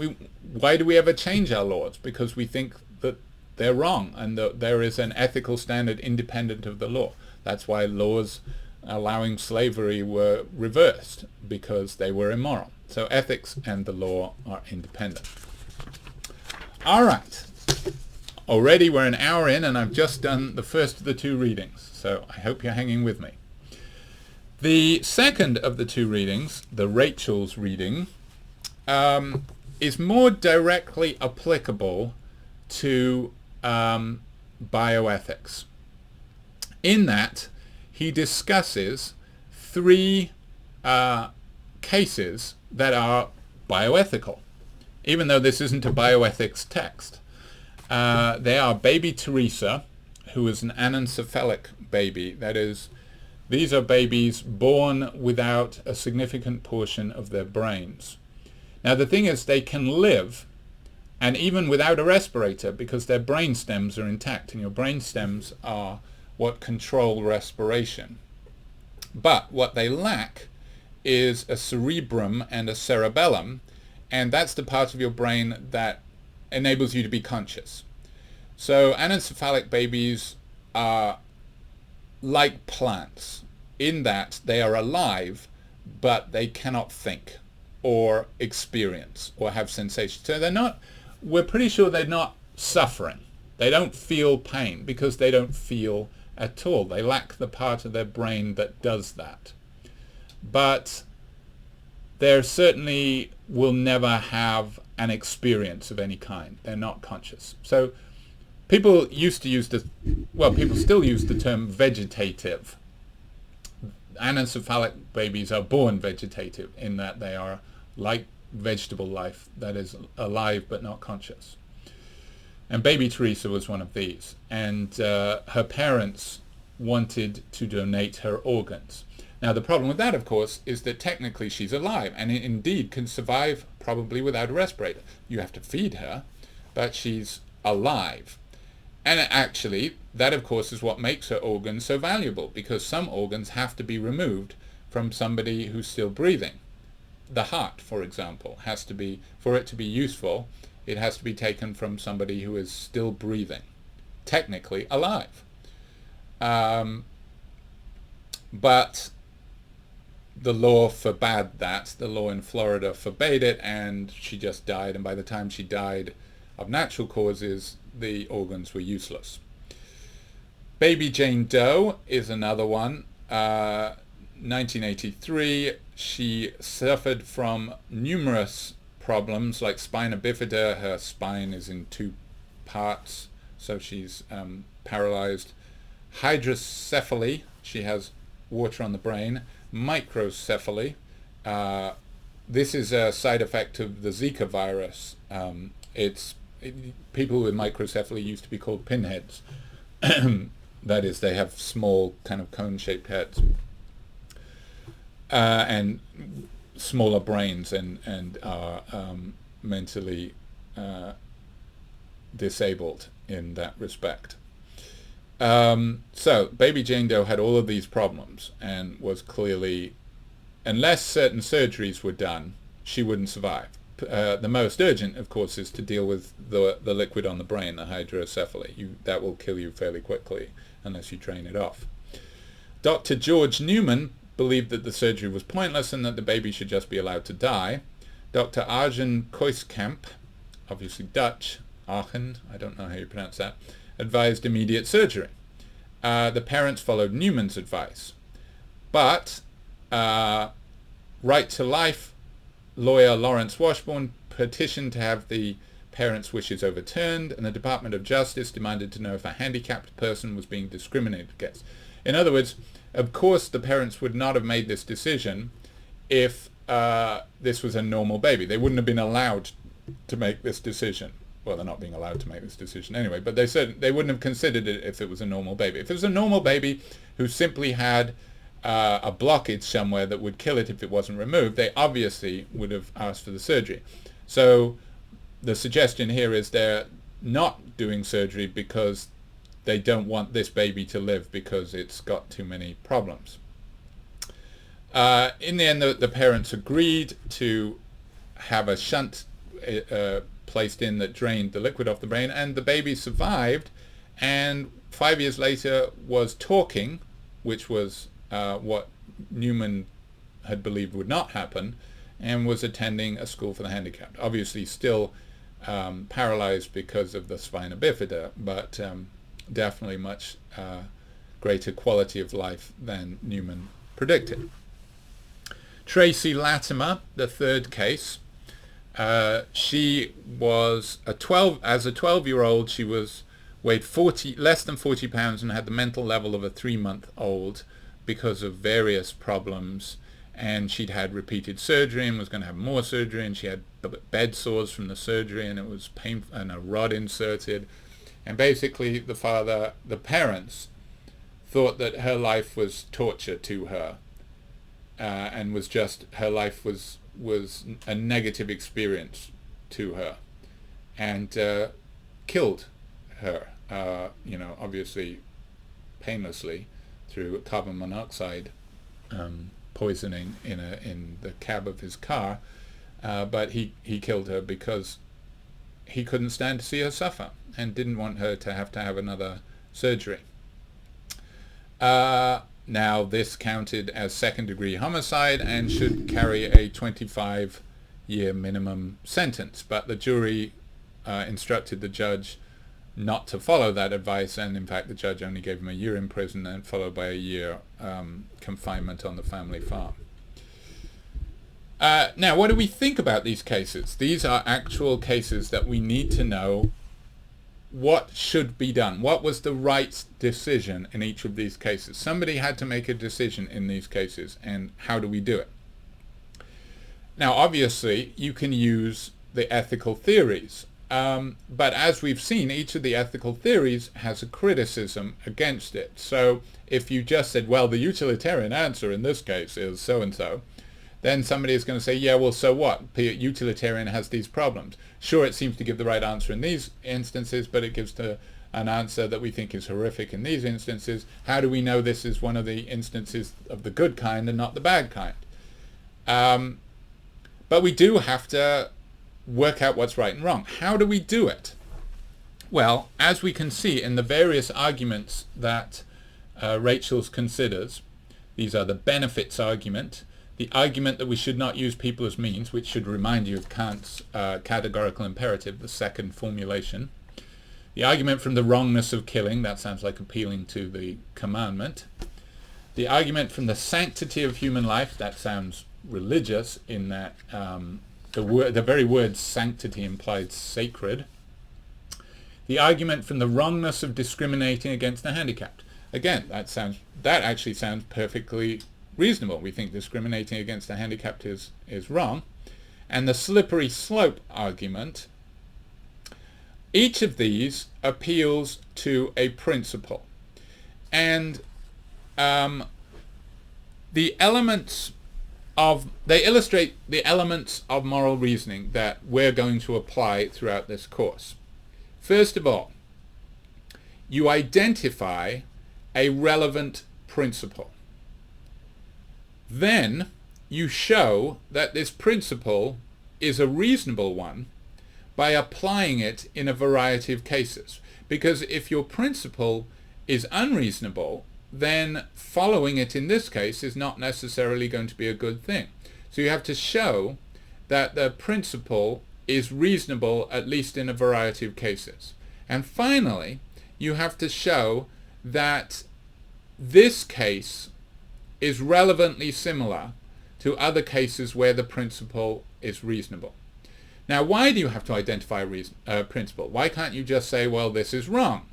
S1: why do we ever change our laws? Because we think that they're wrong and that there is an ethical standard independent of the law. That's why laws allowing slavery were reversed, because they were immoral. So ethics and the law are independent. All right. Already we're an hour in and I've just done the first of the two readings. So I hope you're hanging with me. The second of the two readings, the Rachel's reading, is more directly applicable to bioethics, in that he discusses three cases that are bioethical, even though this isn't a bioethics text. They are baby Teresa, who is an anencephalic baby. That is, these are babies born without a significant portion of their brains. Now the thing is, they can live, and even without a respirator, because their brain stems are intact, and your brain stems are what control respiration. But what they lack is a cerebrum and a cerebellum, and that's the part of your brain that enables you to be conscious. So anencephalic babies are like plants in that they are alive, but they cannot think or experience or have sensation. So they're not, we're pretty sure they're not suffering. They don't feel pain because they don't feel at all. They lack the part of their brain that does that. But they certainly will never have an experience of any kind. They're not conscious. So people used to use people still use the term vegetative. Anencephalic babies are born vegetative in that they are like vegetable life, that is alive but not conscious. And baby Teresa was one of these. And her parents wanted to donate her organs. Now the problem with that, of course, is that technically she's alive and indeed can survive probably without a respirator. You have to feed her, but she's alive. And actually, that of course is what makes her organs so valuable, because some organs have to be removed from somebody who's still breathing. The heart, for example, has to be, for it to be useful, it has to be taken from somebody who is still breathing, technically alive. But the law forbade that. The law in Florida forbade it, and she just died. And by the time she died of natural causes, the organs were useless. Baby Jane Doe is another one. 1983, she suffered from numerous problems like spina bifida. Her spine is in two parts, so she's paralyzed. Hydrocephaly, she has water on the brain. Microcephaly, this is a side effect of the Zika virus. People with microcephaly used to be called pinheads. That is, they have small kind of cone-shaped heads and smaller brains, and are mentally disabled in that respect. So Baby Jane Doe had all of these problems and was clearly, unless certain surgeries were done, she wouldn't survive. The most urgent, of course, is to deal with the liquid on the brain, the hydrocephaly. That will kill you fairly quickly unless you drain it off. Dr. George Newman believed that the surgery was pointless and that the baby should just be allowed to die. Dr. Arjen Kuhse, obviously Dutch, Aachen, I don't know how you pronounce that, advised immediate surgery. The parents followed Newman's advice. But Right to Life lawyer Lawrence Washburn petitioned to have the parents' wishes overturned, and the Department of Justice demanded to know if a handicapped person was being discriminated against. In other words, of course the parents would not have made this decision if this was a normal baby. They wouldn't have been allowed to make this decision. Well, they're not being allowed to make this decision anyway, but they said they wouldn't have considered it if it was a normal baby. If it was a normal baby who simply had a blockage somewhere that would kill it if it wasn't removed, they obviously would have asked for the surgery. So the suggestion here is they're not doing surgery because they don't want this baby to live because it's got too many problems. In the end, the parents agreed to have a shunt placed in that drained the liquid off the brain, and the baby survived, and 5 years later was talking, which was what Newman had believed would not happen, and was attending a school for the handicapped. Obviously still paralyzed because of the spina bifida, but definitely much greater quality of life than Newman predicted. Tracy Latimer, the third case, she was as a 12-year-old, she weighed less than 40 pounds and had the mental level of a 3-month-old because of various problems, and she'd had repeated surgery and was going to have more surgery, and she had bed sores from the surgery, and it was painful, and a rod inserted, and basically the parents thought that her life was torture to her, and was just, her life was a negative experience to her, and killed her, obviously painlessly through carbon monoxide poisoning in the cab of his car, but he killed her because he couldn't stand to see her suffer and didn't want her to have another surgery. Now this counted as second-degree homicide and should carry a 25-year minimum sentence, but the jury instructed the judge not to follow that advice, and in fact the judge only gave him a year in prison, and followed by a year confinement on the family farm. Now, what do we think about these cases? These are actual cases that we need to know what should be done. What was the right decision in each of these cases? Somebody had to make a decision in these cases, and how do we do it? Now, obviously, you can use the ethical theories, but as we've seen, each of the ethical theories has a criticism against it. So if you just said, well, the utilitarian answer in this case is so-and-so, then somebody is going to say, yeah, well, so what? Utilitarian has these problems. Sure, it seems to give the right answer in these instances, but it gives an answer that we think is horrific in these instances. How do we know this is one of the instances of the good kind and not the bad kind? But we do have to work out what's right and wrong. How do we do it? Well, as we can see in the various arguments that Rachel's considers, these are the benefits argument, the argument that we should not use people as means, which should remind you of Kant's categorical imperative, the second formulation. The argument from the wrongness of killing, that sounds like appealing to the commandment. The argument from the sanctity of human life, that sounds religious in that the very word sanctity implies sacred. The argument from the wrongness of discriminating against the handicapped. Again, that actually sounds perfectly reasonable. We think discriminating against the handicapped is wrong. And the slippery slope argument, each of these appeals to a principle. And they illustrate the elements of moral reasoning that we're going to apply throughout this course. First of all, you identify a relevant principle. Then you show that this principle is a reasonable one by applying it in a variety of cases. Because if your principle is unreasonable, then following it in this case is not necessarily going to be a good thing. So you have to show that the principle is reasonable, at least in a variety of cases. And finally, you have to show that this case is relevantly similar to other cases where the principle is reasonable. Now, why do you have to identify a principle? Why can't you just say, well, this is wrong?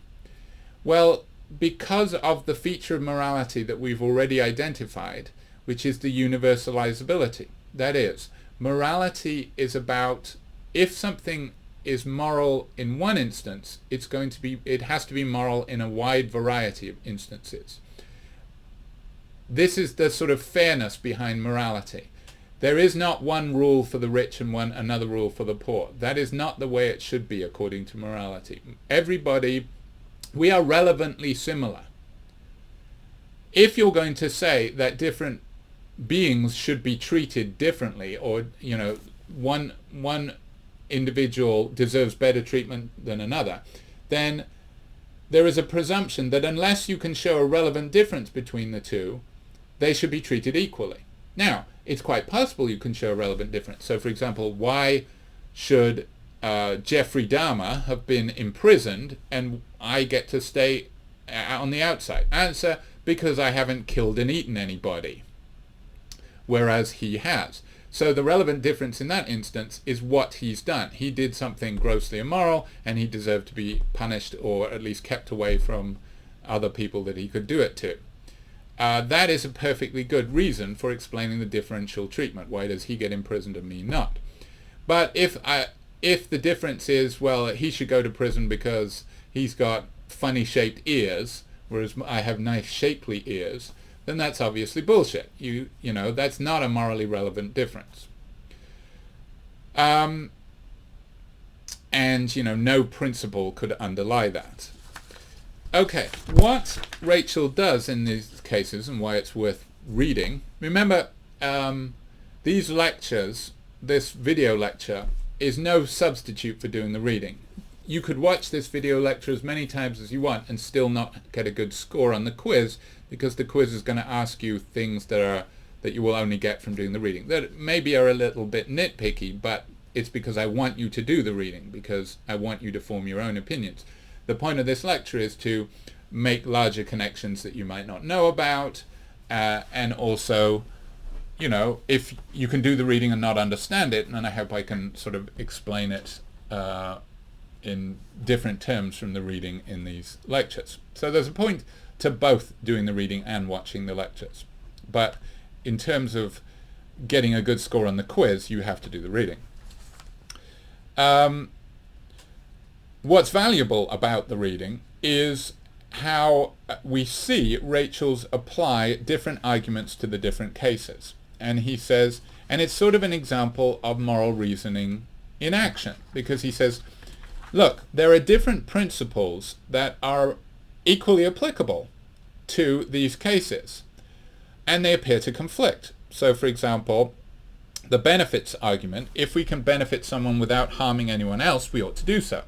S1: Well, because of the feature of morality that we've already identified, which is the universalizability. That is, morality is about, if something is moral in one instance, it has to be moral in a wide variety of instances. This is the sort of fairness behind morality. There is not one rule for the rich and another rule for the poor. That is not the way it should be according to morality. We are relevantly similar. If you're going to say that different beings should be treated differently, or one individual deserves better treatment than another, then there is a presumption that unless you can show a relevant difference between the two, they should be treated equally. Now, it's quite possible you can show a relevant difference. So, for example, why should Jeffrey Dahmer have been imprisoned and I get to stay on the outside? Answer, because I haven't killed and eaten anybody, whereas he has. So the relevant difference in that instance is what he's done. He did something grossly immoral and he deserved to be punished, or at least kept away from other people that he could do it to. That is a perfectly good reason for explaining the differential treatment. Why does he get imprisoned and me not? But if the difference is, well, he should go to prison because he's got funny shaped ears, whereas I have nice shapely ears, then that's obviously bullshit. You know, that's not a morally relevant difference. And, no principle could underlie that. Okay, what Rachel does in these cases, and why it's worth reading, remember, these lectures, this video lecture, is no substitute for doing the reading. You could watch this video lecture as many times as you want and still not get a good score on the quiz, because the quiz is going to ask you things that you will only get from doing the reading, that maybe are a little bit nitpicky, but it's because I want you to do the reading, because I want you to form your own opinions. The point of this lecture is to make larger connections that you might not know about, and also, if you can do the reading and not understand it, and I hope I can sort of explain it in different terms from the reading in these lectures. So there's a point to both doing the reading and watching the lectures. But in terms of getting a good score on the quiz, you have to do the reading. What's valuable about the reading is how we see Rachel's apply different arguments to the different cases. And he says, and it's sort of an example of moral reasoning in action, because he says, look, there are different principles that are equally applicable to these cases, and they appear to conflict. So, for example, the benefits argument, if we can benefit someone without harming anyone else, we ought to do so.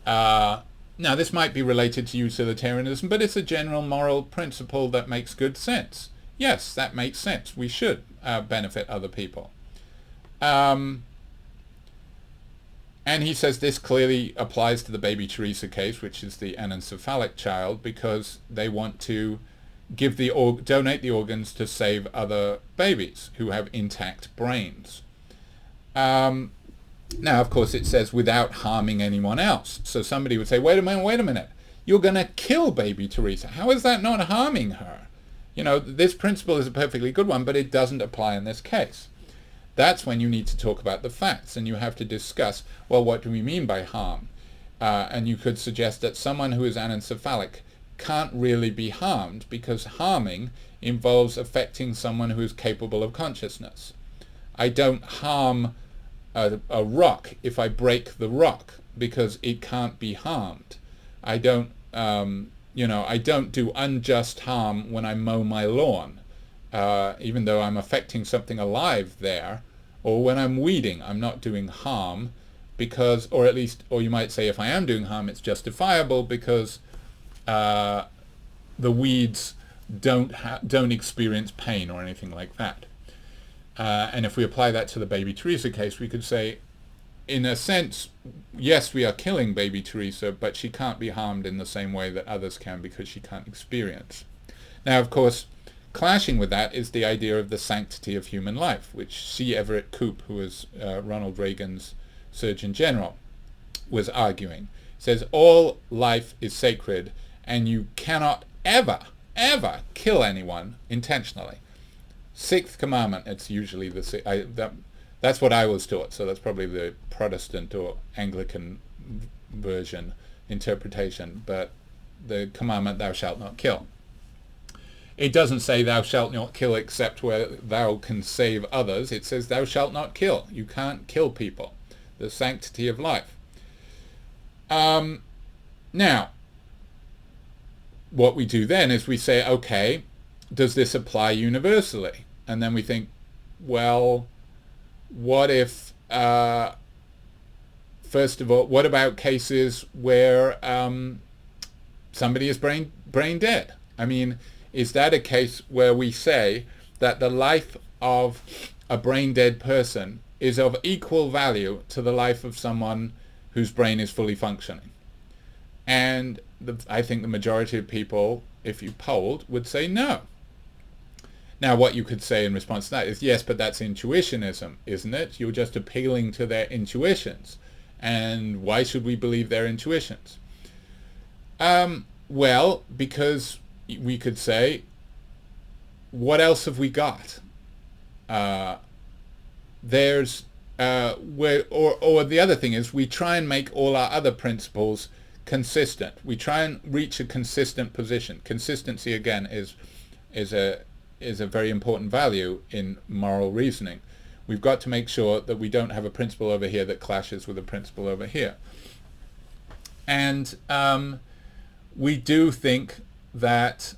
S1: Now, this might be related to utilitarianism, but it's a general moral principle that makes good sense. yes, that makes sense. We should benefit other people. And he says this clearly applies to the baby Teresa case, which is the anencephalic child, because they want to donate the organs to save other babies who have intact brains. Now, of course, it says without harming anyone else. So somebody would say, wait a minute. You're going to kill baby Teresa. How is that not harming her? You know, this principle is a perfectly good one, but it doesn't apply in this case. That's when you need to talk about the facts, and you have to discuss, well, what do we mean by harm? And you could suggest that someone who is anencephalic can't really be harmed, because harming involves affecting someone who is capable of consciousness. I don't harm a rock if I break the rock, because it can't be harmed. I don't I don't do unjust harm when I mow my lawn, even though I'm affecting something alive there. Or when I'm weeding, I'm not doing harm because, or you might say if I am doing harm, it's justifiable because the weeds don't experience pain or anything like that. And if we apply that to the baby Teresa case, we could say, in a sense, yes, we are killing baby Teresa, but she can't be harmed in the same way that others can because she can't experience. Now, of course, clashing with that is the idea of the sanctity of human life, which C. Everett Koop, who was Ronald Reagan's Surgeon General, was arguing. He says all life is sacred, and you cannot ever kill anyone intentionally. Sixth commandment, it's usually that's what I was taught, so that's probably the Protestant or Anglican version interpretation, but the commandment, thou shalt not kill. It doesn't say thou shalt not kill except where thou can save others. It says thou shalt not kill. You can't kill people. The sanctity of life. Now, what we do then is we say, okay, does this apply universally? And then we think, well, what if, first of all, what about cases where somebody is brain dead? I mean, is that a case where we say that the life of a brain dead person is of equal value to the life of someone whose brain is fully functioning? And I think the majority of people, if you polled, would say no. Now, what you could say in response to that is, yes, but that's intuitionism, isn't it? You're just appealing to their intuitions. And why should we believe their intuitions? Well, because we could say, what else have we got? Or the other thing is, we try and make all our other principles consistent. We try and reach a consistent position. Consistency, again, is a very important value in moral reasoning. We've got to make sure that we don't have a principle over here that clashes with a principle over here. And we do think that,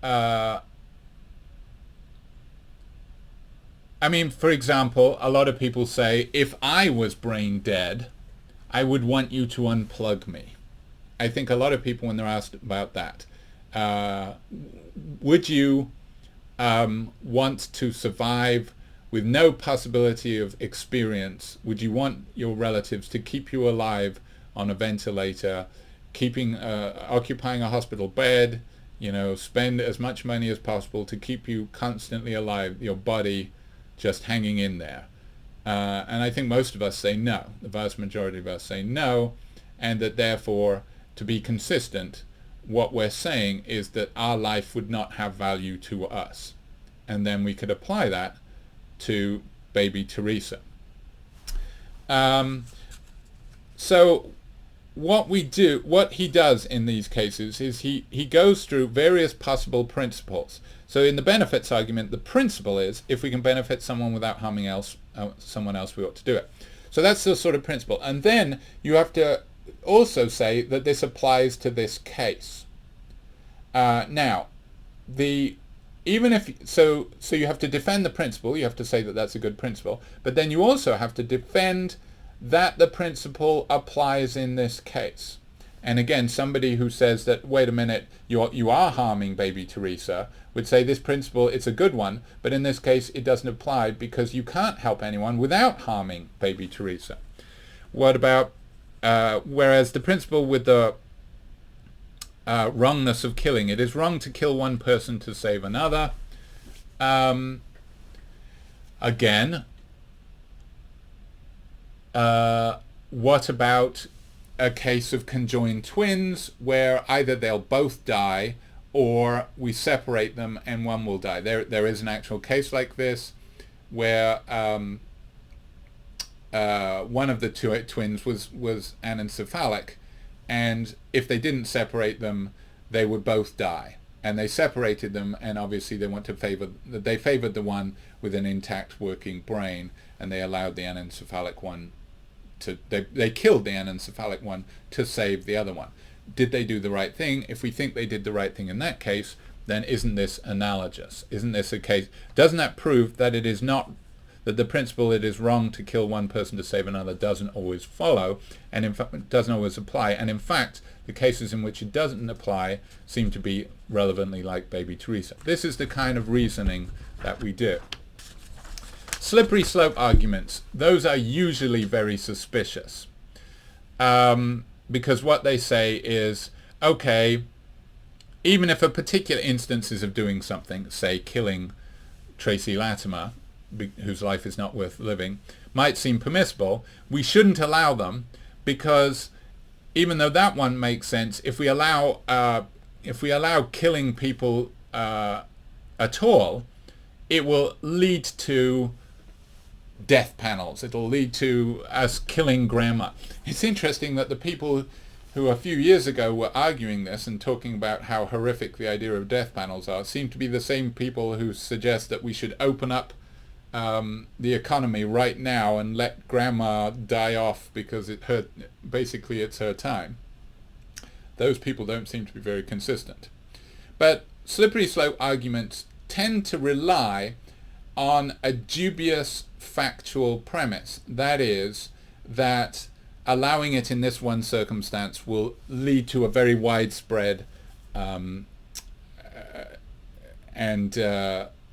S1: I mean, for example, a lot of people say, if I was brain dead, I would want you to unplug me. I think a lot of people, when they're asked about that, would you want to survive with no possibility of experience? Would you want your relatives to keep you alive on a ventilator, occupying a hospital bed, spend as much money as possible to keep you constantly alive, your body just hanging in there? And I think most of us say no. The vast majority of us say no, and that therefore, to be consistent, what we're saying is that our life would not have value to us. And then we could apply that to baby Teresa. So what he does in these cases is he goes through various possible principles. So in the benefits argument, the principle is, if we can benefit someone without harming someone else, we ought to do it. So that's the sort of principle. And then you have to also say that this applies to this case. Now, you have to defend the principle. You have to say that that's a good principle. But then you also have to defend that the principle applies in this case. And again, somebody who says that, wait a minute, you are harming baby Teresa, would say this principle, it's a good one, but in this case it doesn't apply because you can't help anyone without harming baby Teresa. What about, whereas the principle with the wrongness of killing, it is wrong to kill one person to save another. Again, what about a case of conjoined twins where either they'll both die or we separate them and one will die? There is an actual case like this where one of the two twins was anencephalic, and if they didn't separate them, they would both die. And they separated them, and obviously they favored the one with an intact working brain, and they allowed the anencephalic one they killed the anencephalic one to save the other one. Did they do the right thing? If we think they did the right thing in that case, then isn't this analogous? Isn't this a case? Doesn't that prove that it is not, that the principle it is wrong to kill one person to save another doesn't always follow, and in fact doesn't always apply, and in fact the cases in which it doesn't apply seem to be relevantly like baby Teresa. This is the kind of reasoning that we do. Slippery slope arguments, those are usually very suspicious, because what they say is, okay, even if a particular instance is of doing something, say killing Tracy Latimer, whose life is not worth living, might seem permissible, we shouldn't allow them, because even though that one makes sense, if we allow killing people at all, it will lead to death panels. It'll lead to us killing grandma. It's interesting that the people who a few years ago were arguing this and talking about how horrific the idea of death panels are seem to be the same people who suggest that we should open up the economy right now and let grandma die off because basically it's her time. Those people don't seem to be very consistent. But slippery slope arguments tend to rely on a dubious factual premise. That is, that allowing it in this one circumstance will lead to a very widespread and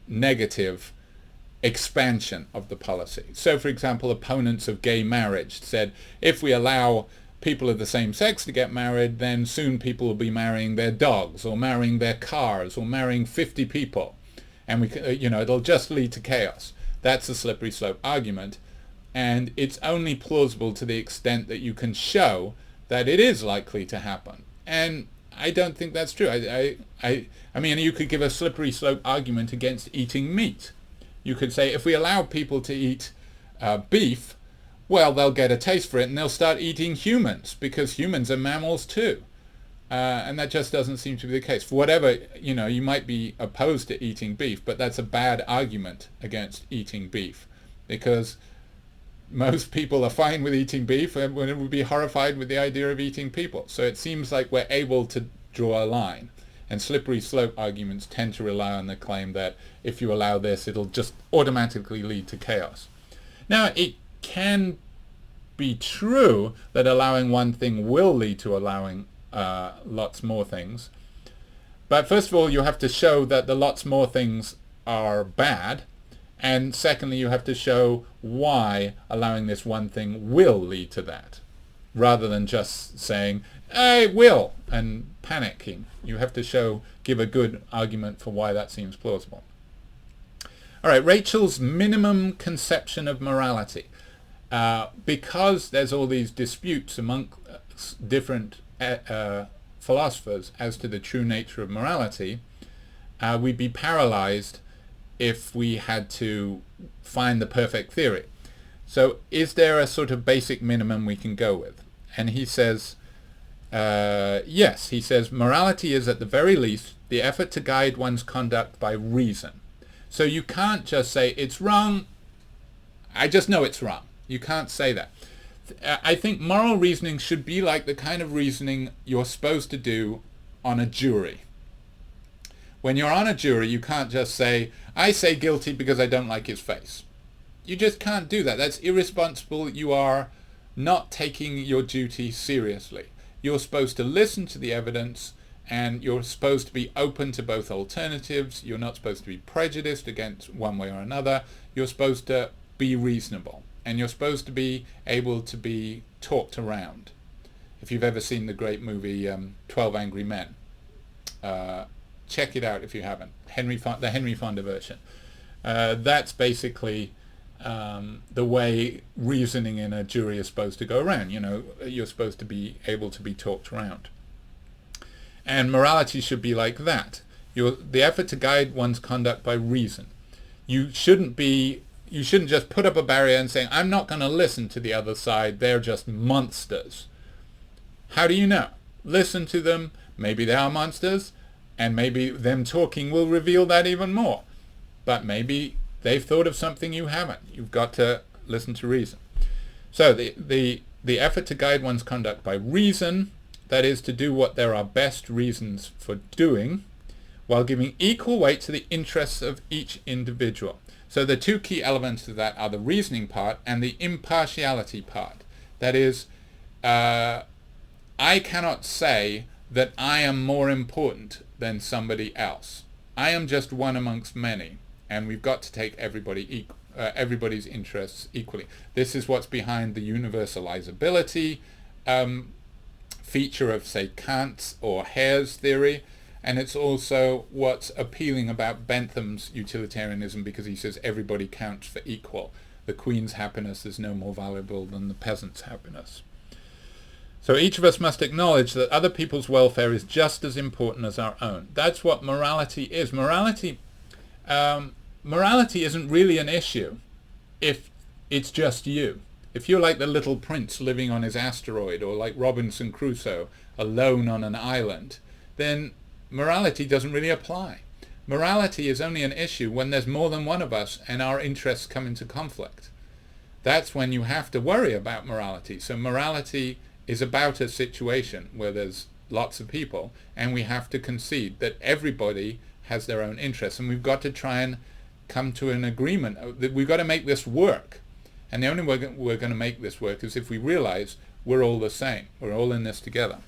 S1: negative expansion of the policy. So, for example, opponents of gay marriage said, if we allow people of the same sex to get married, then soon people will be marrying their dogs or marrying their cars or marrying 50 people. And it'll just lead to chaos. That's a slippery slope argument, and it's only plausible to the extent that you can show that it is likely to happen. And I don't think that's true. I mean, you could give a slippery slope argument against eating meat. You could say if we allow people to eat beef, well, they'll get a taste for it and they'll start eating humans because humans are mammals too. And that just doesn't seem to be the case. For whatever, you might be opposed to eating beef, but that's a bad argument against eating beef, because most people are fine with eating beef and would be horrified with the idea of eating people. So it seems like we're able to draw a line. And slippery slope arguments tend to rely on the claim that if you allow this, it'll just automatically lead to chaos. Now, it can be true that allowing one thing will lead to allowing lots more things. But first of all, you have to show that the lots more things are bad. And secondly, you have to show why allowing this one thing will lead to that, rather than just saying, it will, and panicking. You have to give a good argument for why that seems plausible. All right, Rachel's minimum conception of morality. Because there's all these disputes among different philosophers as to the true nature of morality, we'd be paralyzed if we had to find the perfect theory. So is there a sort of basic minimum we can go with? And he says, yes. He says, morality is at the very least the effort to guide one's conduct by reason. So you can't just say, it's wrong, I just know it's wrong. You can't say that. I think moral reasoning should be like the kind of reasoning you're supposed to do on a jury. When you're on a jury, you can't just say, I say guilty because I don't like his face. You just can't do that. That's irresponsible. You are not taking your duty seriously. You're supposed to listen to the evidence, and you're supposed to be open to both alternatives. You're not supposed to be prejudiced against one way or another. You're supposed to be reasonable, and you're supposed to be able to be talked around. If you've ever seen the great movie 12 Angry Men, check it out if you haven't. The Henry Fonda version. That's basically the way reasoning in a jury is supposed to go around. You're supposed to be able to be talked around. And morality should be like that. The effort to guide one's conduct by reason. You shouldn't just put up a barrier and say, I'm not going to listen to the other side, they're just monsters. How do you know? Listen to them, maybe they are monsters, and maybe them talking will reveal that even more. But maybe they've thought of something you haven't. You've got to listen to reason. So the effort to guide one's conduct by reason, that is to do what there are best reasons for doing, while giving equal weight to the interests of each individual. So the two key elements of that are the reasoning part and the impartiality part. That is, I cannot say that I am more important than somebody else. I am just one amongst many, and we've got to take everybody's interests equally. This is what's behind the universalizability feature of, say, Kant's or Hare's theory, and it's also what's appealing about Bentham's utilitarianism, because he says everybody counts for equal. The queen's happiness is no more valuable than the peasant's happiness. So each of us must acknowledge that other people's welfare is just as important as our own. That's what morality is. Morality isn't really an issue if it's just you. If you're like the little prince living on his asteroid, or like Robinson Crusoe alone on an island, then morality doesn't really apply. Morality is only an issue when there's more than one of us and our interests come into conflict. That's when you have to worry about morality. So morality is about a situation where there's lots of people, and we have to concede that everybody has their own interests, and we've got to try and come to an agreement that we've got to make this work. And the only way we're going to make this work is if we realize we're all the same. We're all in this together.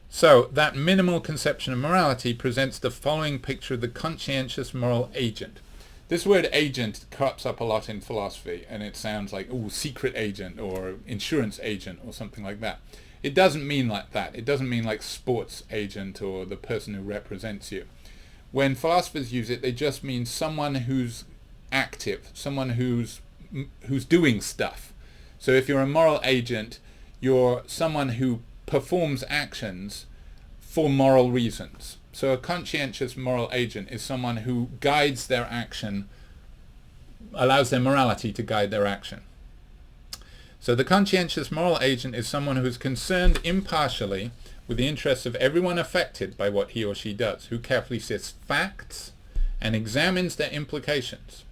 S1: So that minimal conception of morality presents the following picture of the conscientious moral agent. This word agent crops up a lot in philosophy, and it sounds like, secret agent or insurance agent or something like that. It doesn't mean like that. It doesn't mean like sports agent or the person who represents you. When philosophers use it, they just mean someone who's active, someone who's doing stuff. So if you're a moral agent, you're someone who performs actions for moral reasons. So a conscientious moral agent is someone who guides their action, allows their morality to guide their action. So the conscientious moral agent is someone who is concerned impartially with the interests of everyone affected by what he or she does, who carefully sifts facts and examines their implications,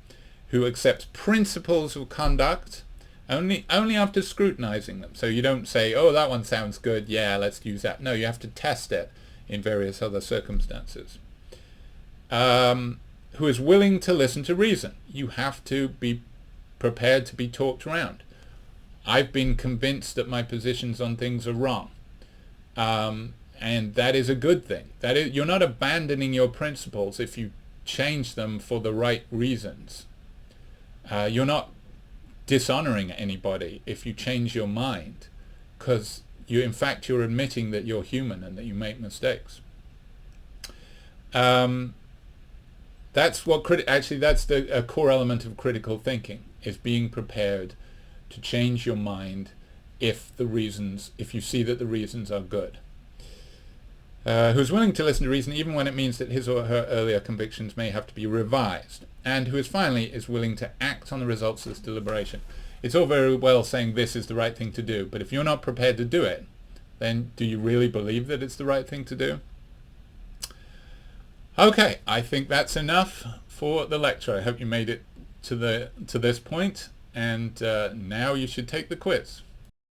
S1: who accepts principles of conduct only after scrutinizing them. So you don't say, that one sounds good, yeah, let's use that. No, you have to test it in various other circumstances. Who is willing to listen to reason. You have to be prepared to be talked around. I've been convinced that my positions on things are wrong. And that is a good thing. You're not abandoning your principles if you change them for the right reasons. You're not dishonoring anybody if you change your mind, because in fact you're admitting that you're human and that you make mistakes. That's a core element of critical thinking, is being prepared to change your mind if you see that the reasons are good. Who's willing to listen to reason even when it means that his or her earlier convictions may have to be revised, and who is willing to act on the results of this deliberation. It's all very well saying this is the right thing to do, but if you're not prepared to do it, then do you really believe that it's the right thing to do? Okay, I think that's enough for the lecture. I hope you made it to this point, and now you should take the quiz.